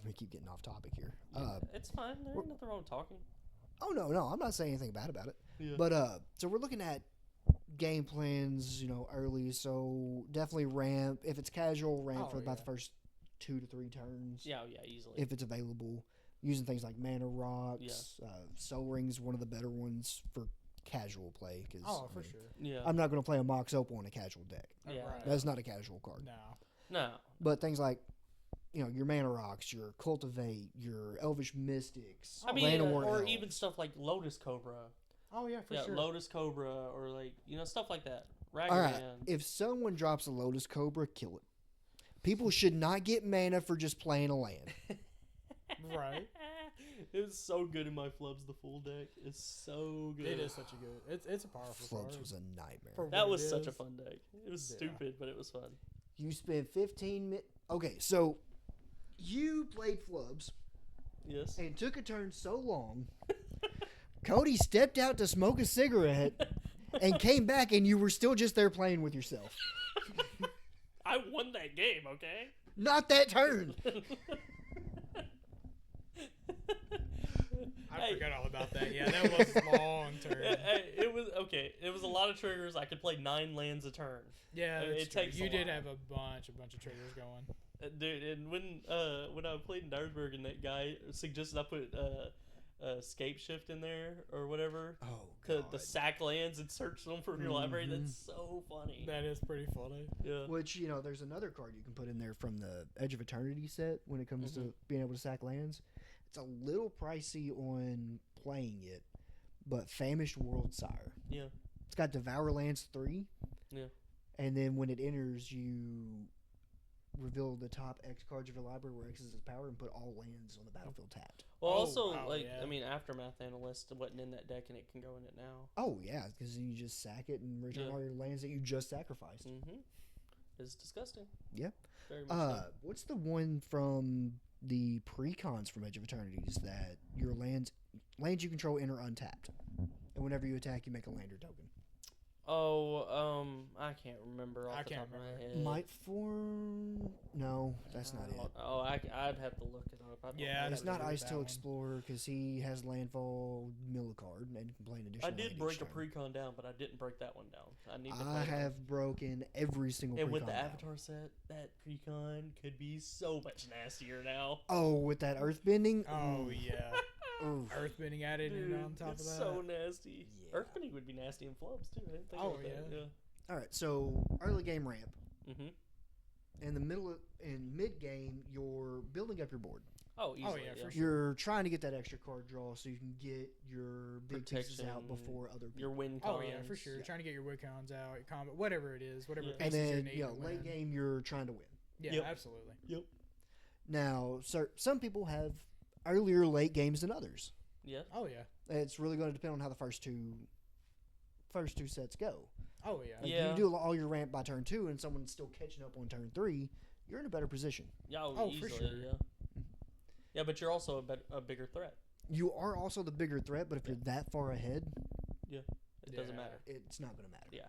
We keep getting off topic here. Yeah, it's fine. There ain't nothing wrong with talking. Oh no, I'm not saying anything bad about it. Yeah. But so we're looking at game plans, early. So definitely ramp. If it's casual, ramp Oh, for about yeah. the first 2 to 3 turns. Yeah, easily. If it's available, using things like mana rocks, soul rings, one of the better ones for casual play. Cause, Oh, for sure. yeah. I'm not going to play a Mox Opal on a casual deck. Yeah. Right. That's not a casual card. No. No. But things like, your mana rocks, your cultivate, your elvish mystics, I mean, Llanowar or Elves. even stuff like Lotus Cobra. Oh yeah, for sure. Lotus Cobra or like stuff like that. All right. Ragavan. If someone drops a Lotus Cobra, kill it. People should not get mana for just playing a land. Right. It was so good in my Flubs the full deck. It's so good. It is such a good. It's a powerful Flubs card. was a nightmare. For That what was it such a is. fun deck. It was Yeah. stupid, but it was fun. You spent 15 minutes. Okay, so you played Flubs Yes. and took a turn so long. Cody stepped out to smoke a cigarette and came back, and you were still just there playing with yourself. I won that game, okay? Not that turn. I forgot all about that. Yeah, that was a long turn. It was okay. It was a lot of triggers. I could play 9 lands a turn. Yeah, It that's true. takes a You did lot. have a bunch of triggers going. Dude, and when I played in Dyersburg and that guy suggested I put escape shift in there or whatever Oh, to sack lands and search them from your library, that's so funny. That is pretty funny. Yeah. Which, there's another card you can put in there from the Edge of Eternity set when it comes to being able to sack lands. It's a little pricey on playing it, but Famished World Sire. Yeah. It's got Devour Lands 3. Yeah. And then when it enters, you reveal the top X cards of your library where X is its power and put all lands on the battlefield tapped. Well, Oh, also, wow, yeah. I mean, Aftermath Analyst wasn't in that deck and it can go in it now. Oh, yeah, because you just sack it and return Yeah. all your lands that you just sacrificed. Mm-hmm. It's disgusting. Yeah. Very much so. What's the one from the precons from Edge of Eternities that your lands you control enter untapped, and whenever you attack, you make a lander token? I can't remember off I the can't top of my remember. head. Might form? No, that's not it. Oh, I'd have to look it up. I don't Yeah, know. I'd It's have not to look at Ice that Tail one. Explorer because he has landfall mill a card and can play an additional. I did land break each a turn. precon down, but I didn't break that one down. I need to. I play it. have broken every single. And precon with the down. Avatar set, that precon could be so much nastier now. Oh, with that earthbending. Oh Ooh. yeah, Ooh. earthbending added Dude, in on top of it's that. so nasty. Yeah. Earthbending would be nasty in flubs too. I didn't think Oh, about that. yeah. All right, so early game ramp. Mm-hmm. In the mid game, you're building up your board. Oh, easily. yeah, yeah. for sure. You're trying to get that extra card draw so you can get your big pieces out Protection, before other people. Your win Oh cons. yeah, for sure. Yeah. Trying to get your wood cons out, your combat, whatever it is, whatever Yeah. And pieces you then, need. to late win. game, you're trying to win. Yeah, Yep. absolutely. Yep. Now, some people have earlier late games than others. Yeah. Oh yeah. It's really going to depend on how the first two sets go. Oh yeah. Like, Yeah. you do all your ramp by turn 2 and someone's still catching up on turn 3, you're in a better position. Yeah. Oh, for easily, sure. Yeah. Yeah, but you're also a bigger threat. You are also the bigger threat, but if you're that far ahead, It doesn't Yeah. matter. it's not going to matter. Yeah.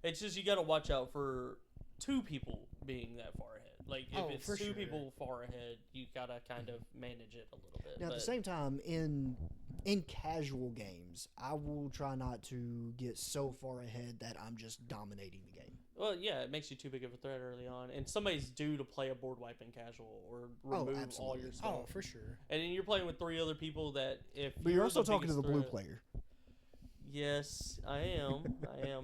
It's just you got to watch out for 2 people being that far ahead. Like if Oh, it's for 2 sure. people far ahead, you got to kind of manage it a little bit. Now, at but, the same time, in casual games, I will try not to get so far ahead that I'm just dominating the game. well, yeah, it makes you too big of a threat early on, and somebody's due to play a board wipe in casual or remove all absolutely. your stuff. Oh, for sure. And then you're playing with 3 other people that if But you're also the talking to the biggest blue threat- player. Yes, I am.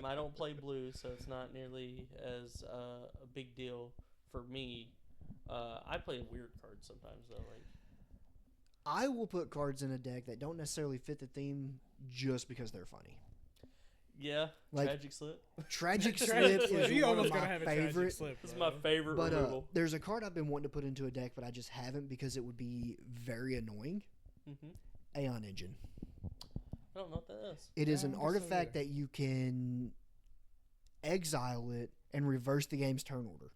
I don't play blue, so it's not nearly as a big deal for me. I play weird cards sometimes though. Like I will put cards in a deck that don't necessarily fit the theme just because they're funny. yeah, Like- tragic slip. Tragic Tragic Slip slip. is You one of almost gotta my have a tragic favorite. slip. It's bro. my favorite But removal. there's a card I've been wanting to put into a deck, but I just haven't because it would be very annoying. hmm Aeon Engine. I don't know what that is. It is Yeah, an I guess so, artifact yeah. that you can exile it and reverse the game's turn order.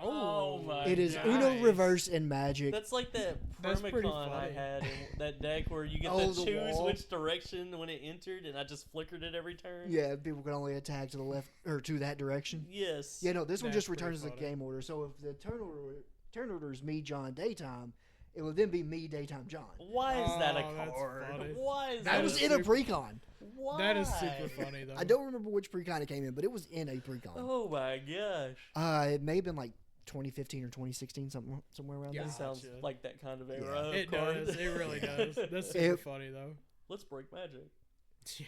Oh my It is nice. Uno reverse in Magic. That's like that That's pretty Permacon I funny. had in that deck where you get Oh, to the choose wall. which direction when it entered, and I just flickered it every turn. Yeah, people can only attack to the left or to that direction. Yes. Yeah, no, this one That's just returns the pretty funny. game order. So if the turn order is me, John, daytime, it will then be me, daytime, John. Why is that a Oh, that's card? funny. Why is That that? was a in a super- precon. Why? That is super funny though. I don't remember which precon it came in, but it was in a precon. Oh my gosh. It may have been like 2015 or 2016, somewhere around Yeah. there. This sounds Gotcha. like that kind of era. Yeah. of It card. does. It really does. That's super It- funny though. Let's break magic.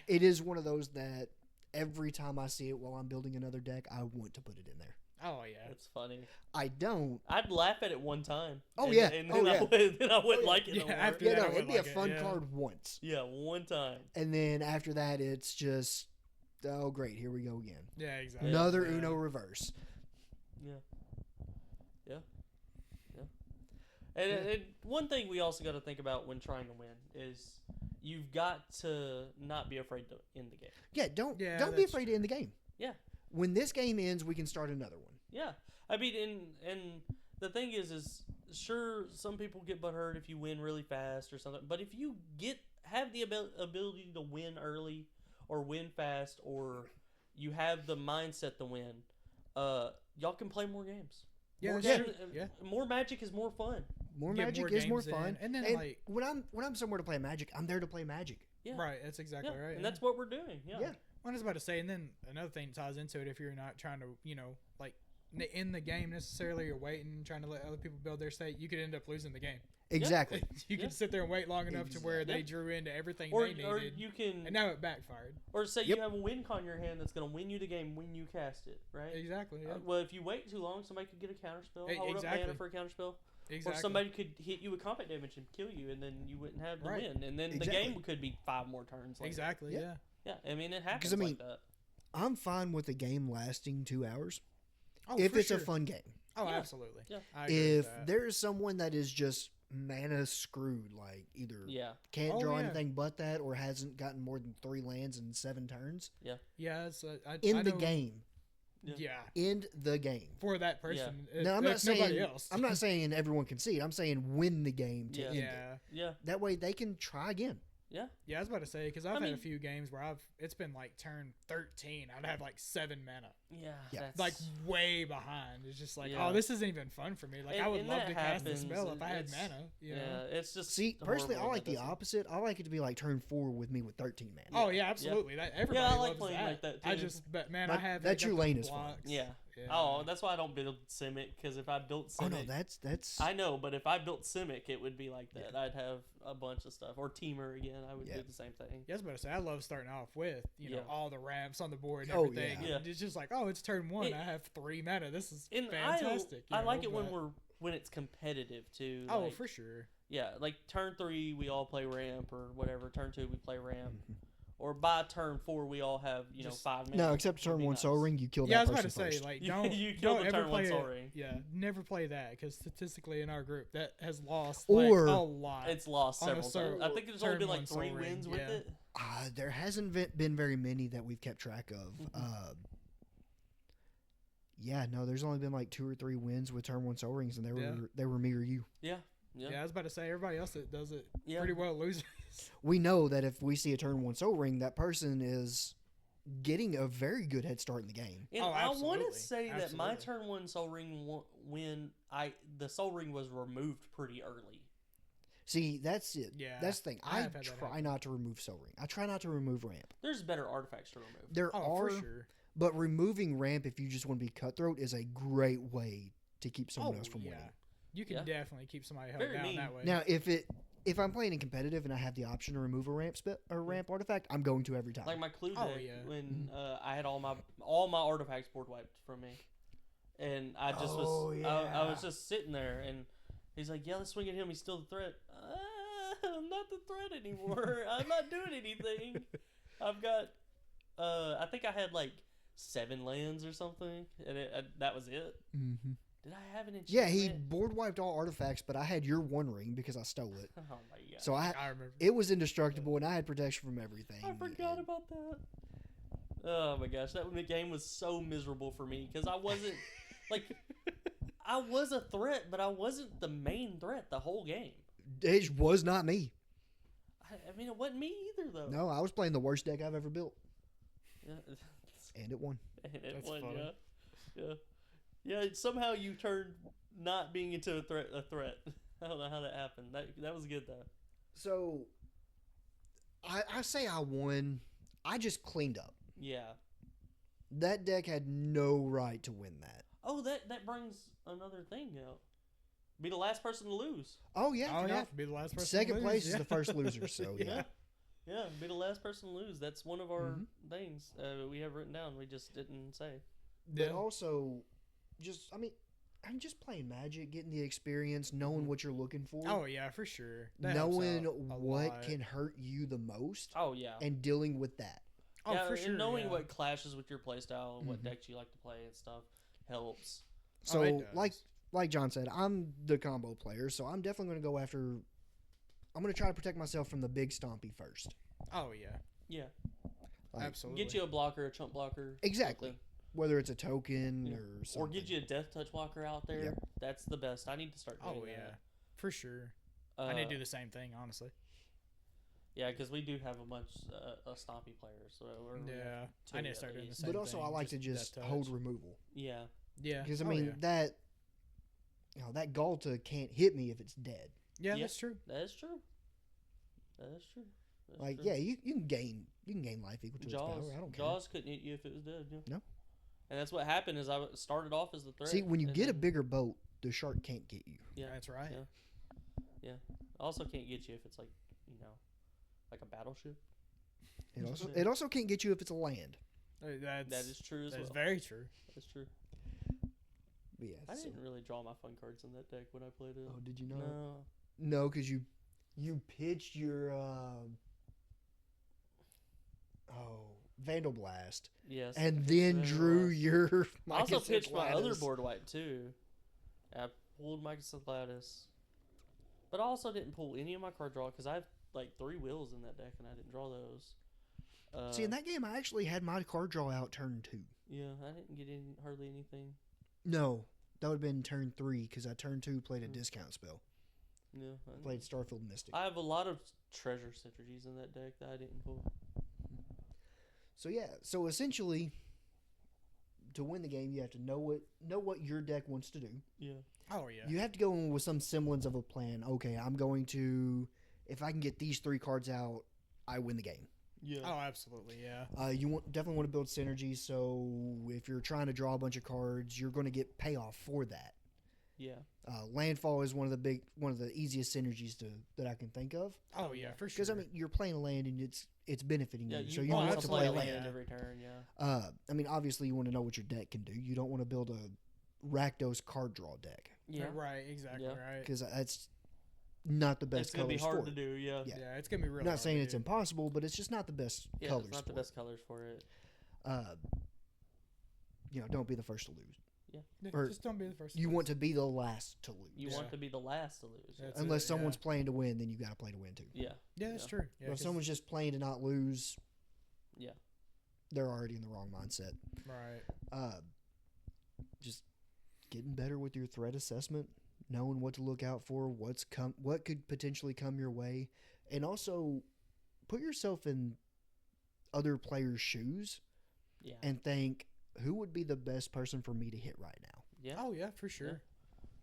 It is one of those that every time I see it while I'm building another deck, I want to put it in there. Oh yeah. It's funny. I don't. I'd laugh at it one time. Oh, and, yeah. And Oh, then, yeah. then I wouldn't yeah. like it no Yeah, more. after Yeah, that, no, I it'd would be a like it, fun yeah. card once. Yeah, one time. And then after that, it's just, oh, great, here we go again. Yeah, exactly. Another Yeah. Uno reverse. Yeah. And one thing we also got to think about when trying to win is you've got to not be afraid to end the game. Yeah, don't be that's afraid to end the game. Yeah. When this game ends, we can start another one. Yeah. I mean, and the thing is sure, some people get butthurt if you win really fast or something, but if you have the ability to win early or win fast, or you have the mindset to win, y'all can play more games. Yeah, more, yeah, games, yeah. More Magic is more fun. More Get Magic more is more games fun. in, and then, like- when I'm somewhere to play Magic, I'm there to play Magic. Yeah. Right, that's exactly Yeah. right. And yeah. that's what we're doing. Yeah. Yeah. What I was about to say, and then another thing that ties into it, if you're not trying to, like in the game necessarily, or waiting, trying to let other people build their state, you could end up losing the game. Exactly. You could sit there and wait long enough to where they Yeah. drew into everything Or they needed, or you can and now it backfired. or say Yep. you have a win con in your hand that's going to win you the game when you cast it, right? Exactly. Yeah. Well, if you wait too long, somebody could get a counter spell, hold up exactly. mana for a counter spell, exactly. or somebody could hit you with combat damage and kill you, and then you wouldn't have the Right. win, and then Exactly. the game could be 5 more turns. Later. Exactly. Yeah. Yeah. Yeah, I mean it happens 'Cause, I mean, like that. I'm fine with the game lasting 2 hours Oh, if for it's sure. a fun game. Oh, Yeah. absolutely. Yeah. I agree If with that. there's someone that is just mana screwed, like either Yeah, can't Oh, draw yeah. anything but that, or hasn't gotten more than 3 lands in 7 turns, yeah, it's, in I the know- game. Yeah. End the game. For that person. Now, I'm not if nobody saying else. I'm not saying everyone can see it. I'm saying win the game to Yeah. end it. Yeah. yeah, That way they can try again. yeah. Yeah, I was about to say, because I've I had mean- a few games where it's been like turn 13. I'd have like 7 mana. Yeah, Yeah. that's, Like way behind. It's just like, Yeah. oh, this isn't even fun for me. Like, I And- would and love that to cast the happens, spell if I had it's- mana. You yeah, know? it's just See, personally, I horrible like that the doesn't- opposite. I like it to be like turn 4 with me with 13 mana. Oh, yeah, absolutely. That Everybody I like loves playing that. like that, I too. just, but man, But I have that got your the lane is fun. blocks. Yeah. Yeah. Oh, that's why I don't build Simic, because if I built Oh Simic, no, that's I know, but if I built Simic, it would be like that. I'd have a bunch of stuff, or Teamer again. I would Yeah. do the same thing. Yeah, I was about to say, I love starting off with, Yeah. all the ramps on the board and Oh, everything. yeah. And it's just like, oh, it's turn 1. It- I have 3 mana. This is And fantastic. I you like know, it when but- when it's competitive too. Oh, like, for sure. yeah, like turn 3 we all play ramp or whatever. Turn 2 we play ramp, Mhm. or by turn 4 we all have Just- 5 minutes. No, except turn 1 Soul Ring, you kill Yeah, I that was about person to say, first. like, You- don't you killed don't the ever turn 1 play Soul it. Ring. Yeah, never play that, because statistically in our group that has lost Or- like, a lot. It's lost On a several Soul- times. I think there's only turn been one like Soul 3 Ring, wins with yeah. it. There hasn't been very many that we've kept track of. Mhm. Yeah, no, there's only been like 2 or 3 wins with turn 1 Soul Rings, and Yeah. they were me or you. Yeah. Yeah, I was about to say, everybody else that does it Yeah. pretty well loses. We know that if we see a turn 1 Soul Ring, that person is getting a very good head start in the game. And Oh, I want absolutely. to say that my Absolutely. turn 1 Soul Ring when the Soul Ring was removed pretty early. See, that's it. Yeah, That's the thing. I I have had that try happen. not to remove Soul Ring. I try not to remove Ramp. There's better artifacts to remove. There Oh, are, for sure. but removing Ramp if you just want to be cutthroat is a great way to keep someone else from yeah. winning. You can Yeah. definitely keep somebody held Very down mean. that way. Now, if I'm playing in competitive and I have the option to remove a ramp artifact, I'm going to every time. Like my clue Oh, deck, yeah. when I had all my artifacts board wiped from me, and I just Oh, was yeah. I was just sitting there, and he's like, "Yeah, let's swing at him. He's still the threat." I'm not the threat anymore. I'm not doing anything. I've got I think I had like 7 lands or something, and that was it. Mm-hmm. Did I have an enchantment? Yeah, he board wiped all artifacts, but I had your One Ring because I stole it. Oh my god! So I remember. it was indestructible, and I had protection from everything. I forgot and- about that. Oh my gosh, that game was so miserable for me because I wasn't like I was a threat, but I wasn't the main threat the whole game. It was not me. I mean, it wasn't me either though. No, I was playing the worst deck I've ever built, Yeah, and it won. and it That's won, funny. yeah. Somehow you turned not being into a threat. I don't know how that happened. That was good though. So, I say I won. I just cleaned up. Yeah. That deck had no right to win that. Oh, that brings another thing out. Be the last person to lose. Oh yeah, Oh, you yeah. know, Be the last person. second to lose, place is yeah. the first loser. So yeah. Yeah, be the last person to lose. That's one of our Mhm. things we have written down. We just didn't say. But Yeah. also, I'm just playing Magic, getting the experience, knowing what you're looking for, Oh yeah, for sure. That helps knowing out a what lot. can hurt you the most, Oh yeah. and dealing with that. Oh, yeah, for and sure. knowing yeah. what clashes with your playstyle and what Mhm. decks you like to play and stuff helps. So it does. like John said, I'm the combo player, so I'm definitely going to go after. I'm going to try to protect myself from the big stompy first. Oh yeah, Yeah. Like, absolutely. Get you a blocker, a chump blocker. Exactly. something. Whether it's a token Yeah. or something. Or get you a death touch blocker out there. Yep. That's the best. I need to start doing Oh yeah, that. for sure. Uh, I need to do the same thing, honestly. Yeah, because we do have a bunch of stompy players. So Yeah, I need to start doing the same But also, thing, I like to death just touch. hold removal. Yeah. Yeah, Because, I oh, mean, yeah. that. That Galta can't hit me if it's dead. Yeah, Yeah. that's true. That is true. That is true. That's Like, true. yeah, you can gain life equal to its Jaws. power. I don't care. Jaws couldn't hit you if it was dead. Yeah. No. And that's what happened. Is I started off as the threat. See, when you and get a then- bigger boat, the shark can't get you. Yeah. That's right. Yeah. Also can't get you if it's like like a battleship. It also can't get you if it's a land. That's, That is true as that's well. very true. That's true. But yeah. I so- didn't really draw my fun cards in that deck when I played it. Oh, did you know? No. No, because you pitched your Vandal Blast, Yes. and then Vandal drew Blast. your. I also Mycosynth pitched my other Lattice. board wipe too. I pulled Mycosynth Lattice, but I also didn't pull any of my card draw because I have like 3 wheels in that deck and I didn't draw those. See, in that game, I actually had my card draw out turn 2. Yeah, I didn't get hardly anything. No, that would have been turn 3 because I turn 2 played a Hmm. discount spell. Yeah, I played Starfield Mystic. I have a lot of treasure synergies in that deck that I didn't pull. So yeah, so essentially, to win the game, you have to know what your deck wants to do. Yeah. Oh yeah. You have to go in with some semblance of a plan. Okay, I'm going to, if I can get these 3 cards out, I win the game. Yeah. Oh, absolutely. Yeah. Definitely want to build synergy. So if you're trying to draw a bunch of cards, you're going to get payoff for that. Yeah. Landfall is one of the easiest synergies that I can think of. Oh yeah, for sure. Because I mean, you're playing a land and it's benefiting Yeah, you, so you want want to to play play a a land. land. every turn. Yeah. I mean, obviously, you want to know what your deck can do. You don't want to build a Rakdos card draw deck Yeah. Right. Exactly. Yeah. Right. because that's not the best It's gonna colors be hard for to it. do. Yeah. Yeah. Yeah, it's gonna be really. I'm not hard saying to it's do. impossible, but it's just not the best Yeah, colors. it's not the for best colors for it. it. Don't be the first to lose. Yeah, or just don't be the first. You want to be the last to lose. You Yeah. want to be the last to lose. That's Unless it, someone's yeah. playing to win, then you got to play to win too. Yeah. Yeah, that's Yeah. true. Yeah, But if 'cause- someone's just playing to not lose, Yeah. they're already in the wrong mindset. right. Just getting better with your threat assessment, knowing what to look out for, what could potentially come your way, and also put yourself in other players' shoes Yeah. and think, who would be the best person for me to hit right now? Yeah. Oh yeah, for sure.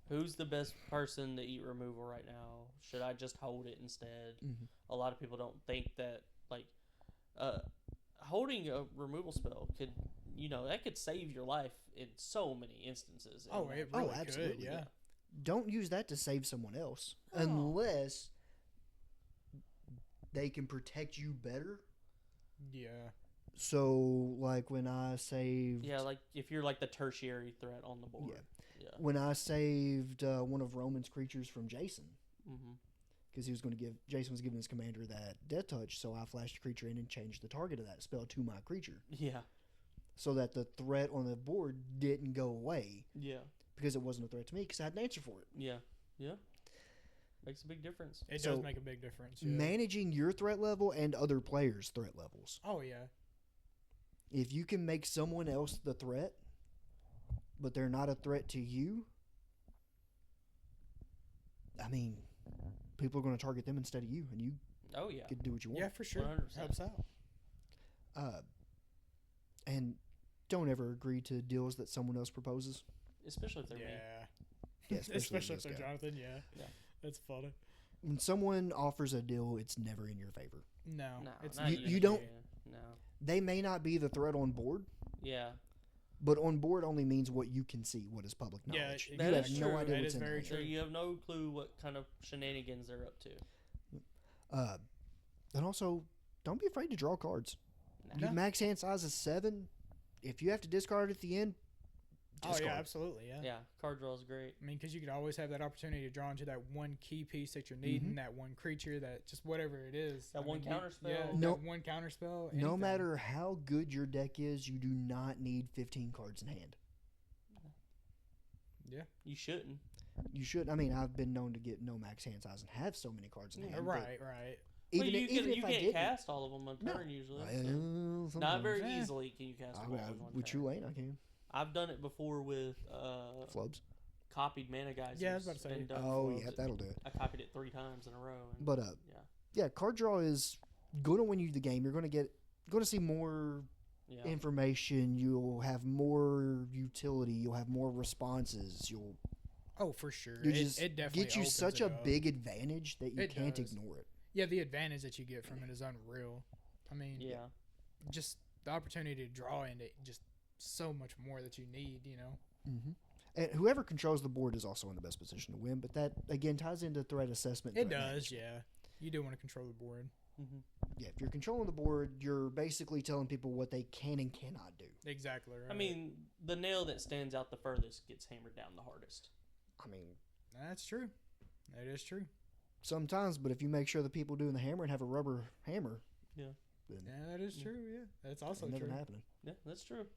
Who's the best person to eat removal right now? Should I just hold it instead? Mhm. A lot of people don't think that holding a removal spell could that could save your life in so many instances. Oh, And, it Oh, really absolutely, could. Yeah. Don't use that to save someone else Oh. unless they can protect you better. Yeah. So, like when I saved, yeah, like if you're like the tertiary threat on the board. Yeah. Yeah. when I saved one of Roman's creatures from Jason, Mm-hmm. because Jason was giving his commander that death touch, so I flashed a creature in and changed the target of that spell to my creature, Yeah. so that the threat on the board didn't go away Yeah. because it wasn't a threat to me because I had an answer for it. Yeah. Yeah. Makes a big difference. It So, does make a big difference. Yeah. Managing your threat level and other players' threat levels. Oh yeah. If you can make someone else the threat, but they're not a threat to you, I mean, people are going to target them instead of you, and you Oh yeah. get to do what you Yeah, want. for sure. 100%. Helps out. And don't ever agree to deals that someone else proposes. Especially if they're me. Yeah. Yeah, Especially this if they're guy. Jonathan. Yeah. Yeah. That's funny. When someone offers a deal, it's never in your favor. No. No, It's not You- usually. you don't- No. They may not be the threat on board, Yeah. but on board only means what you can see, what is public Yeah, knowledge. it- you that have is no true. idea That what's is in very there. So true. you have no clue what kind of shenanigans they're up to. And also, don't be afraid to draw cards. Nah. Your No. max hand size is 7. If you have to discard at the end, Oh discard. yeah, absolutely, yeah. Yeah, card draw is great. I mean, because you could always have that opportunity to draw into that one key piece that you're needing, that one creature, that just whatever it is. That one counter spell. Yeah, No- that one counter spell. No anything. matter how good your deck is, you do not need 15 cards in hand. Yeah. You shouldn't. You should. I mean, I've been known to get no max hand size and have so many cards in hand. but Right, right. Even, Well, even you if I can't didn't, cast all of them on No. turn usually. so. Not sometimes. very Yeah. easily can you cast them all in one With turn. Tulane, I can. I've done it before with Flubs. copied mana guys. Yeah, I was about to say. Oh, yeah, that'll do it. I copied it 3 times in a row. And, But yeah, card draw is going to win you the game. You're going to see more yeah. information. You'll have more utility. You'll have more responses. Oh, for sure. You just it definitely get you opens such it a up. big advantage that you It can't does. ignore it. Yeah, the advantage that you get from it is unreal. I mean, Yeah. just the opportunity to draw into just so much more that you need, you know? Mm-hmm. And whoever controls the board is also in the best position to win. But that again ties into threat assessment. It threat does, management. yeah. You do want to control the board. Mm-hmm. Yeah, if you're controlling the board, you're basically telling people what they can and cannot do. Exactly right. I mean, the nail that stands out the furthest gets hammered down the hardest. I mean, that's true. That is true. sometimes, but if you make sure the people doing the hammering have a rubber hammer, Yeah. then Yeah, that is true, yeah. That's also it's never true. happening. Yeah, that's true.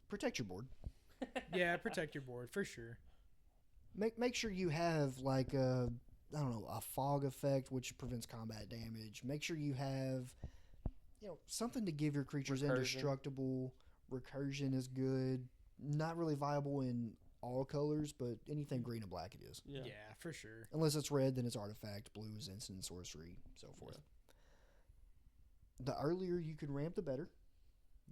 Protect your board. Yeah, protect your board, for sure. Make sure you have like a a fog effect which prevents combat damage. Make sure you have something to give your creatures Recursion. indestructible. Recursion is good. Not really viable in all colors, but anything green and black it is. Yeah. Yeah, for sure. Unless it's red, then it's artifact. Blue is instant sorcery, so forth. The earlier you can ramp, the better.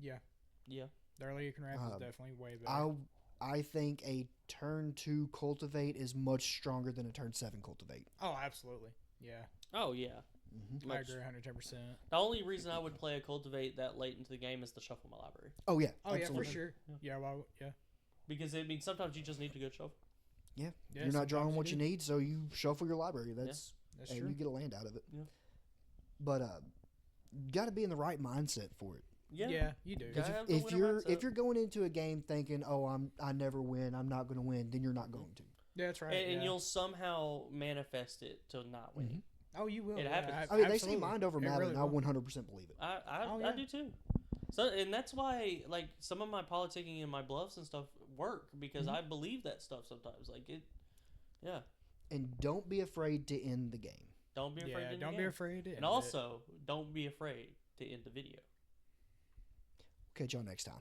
Yeah. Yeah. The earlier you can ramp is definitely way better. I think a turn 2 cultivate is much stronger than a turn 7 cultivate. Oh, absolutely. Yeah. Oh, yeah. Mm-hmm. I Much- agree 110%. The only reason I would play a cultivate that late into the game is to shuffle my library. Oh yeah. Oh, absolutely. yeah, for sure. Yeah, well, yeah. Because I mean, sometimes you just need to go shuffle. Yeah. Yeah, You're not drawing sometimes what you do. need, so you shuffle your library. That's That's and true. you get a land out of it. Yeah. But got to be in the right mindset for it. Yeah. Yeah, you do. Gotta have the If winner you're mindset. going into a game thinking, "Oh, I never win. I'm not going to win," then you're not going to. Yeah, that's right. And yeah. you'll somehow manifest it to not winning. Oh, you will. It yeah, happens. I mean, they say absolutely. mind over It matter, really and I will. 100% believe it. I Oh, yeah. do too. So, and that's why, like, some of my politicking and my bluffs and stuff work because I believe that stuff sometimes. Like it, yeah. And don't be afraid to end the game. Don't be afraid to Yeah, end the don't be game. afraid to end And it. also, don't be afraid to end the video. Catch y'all next time.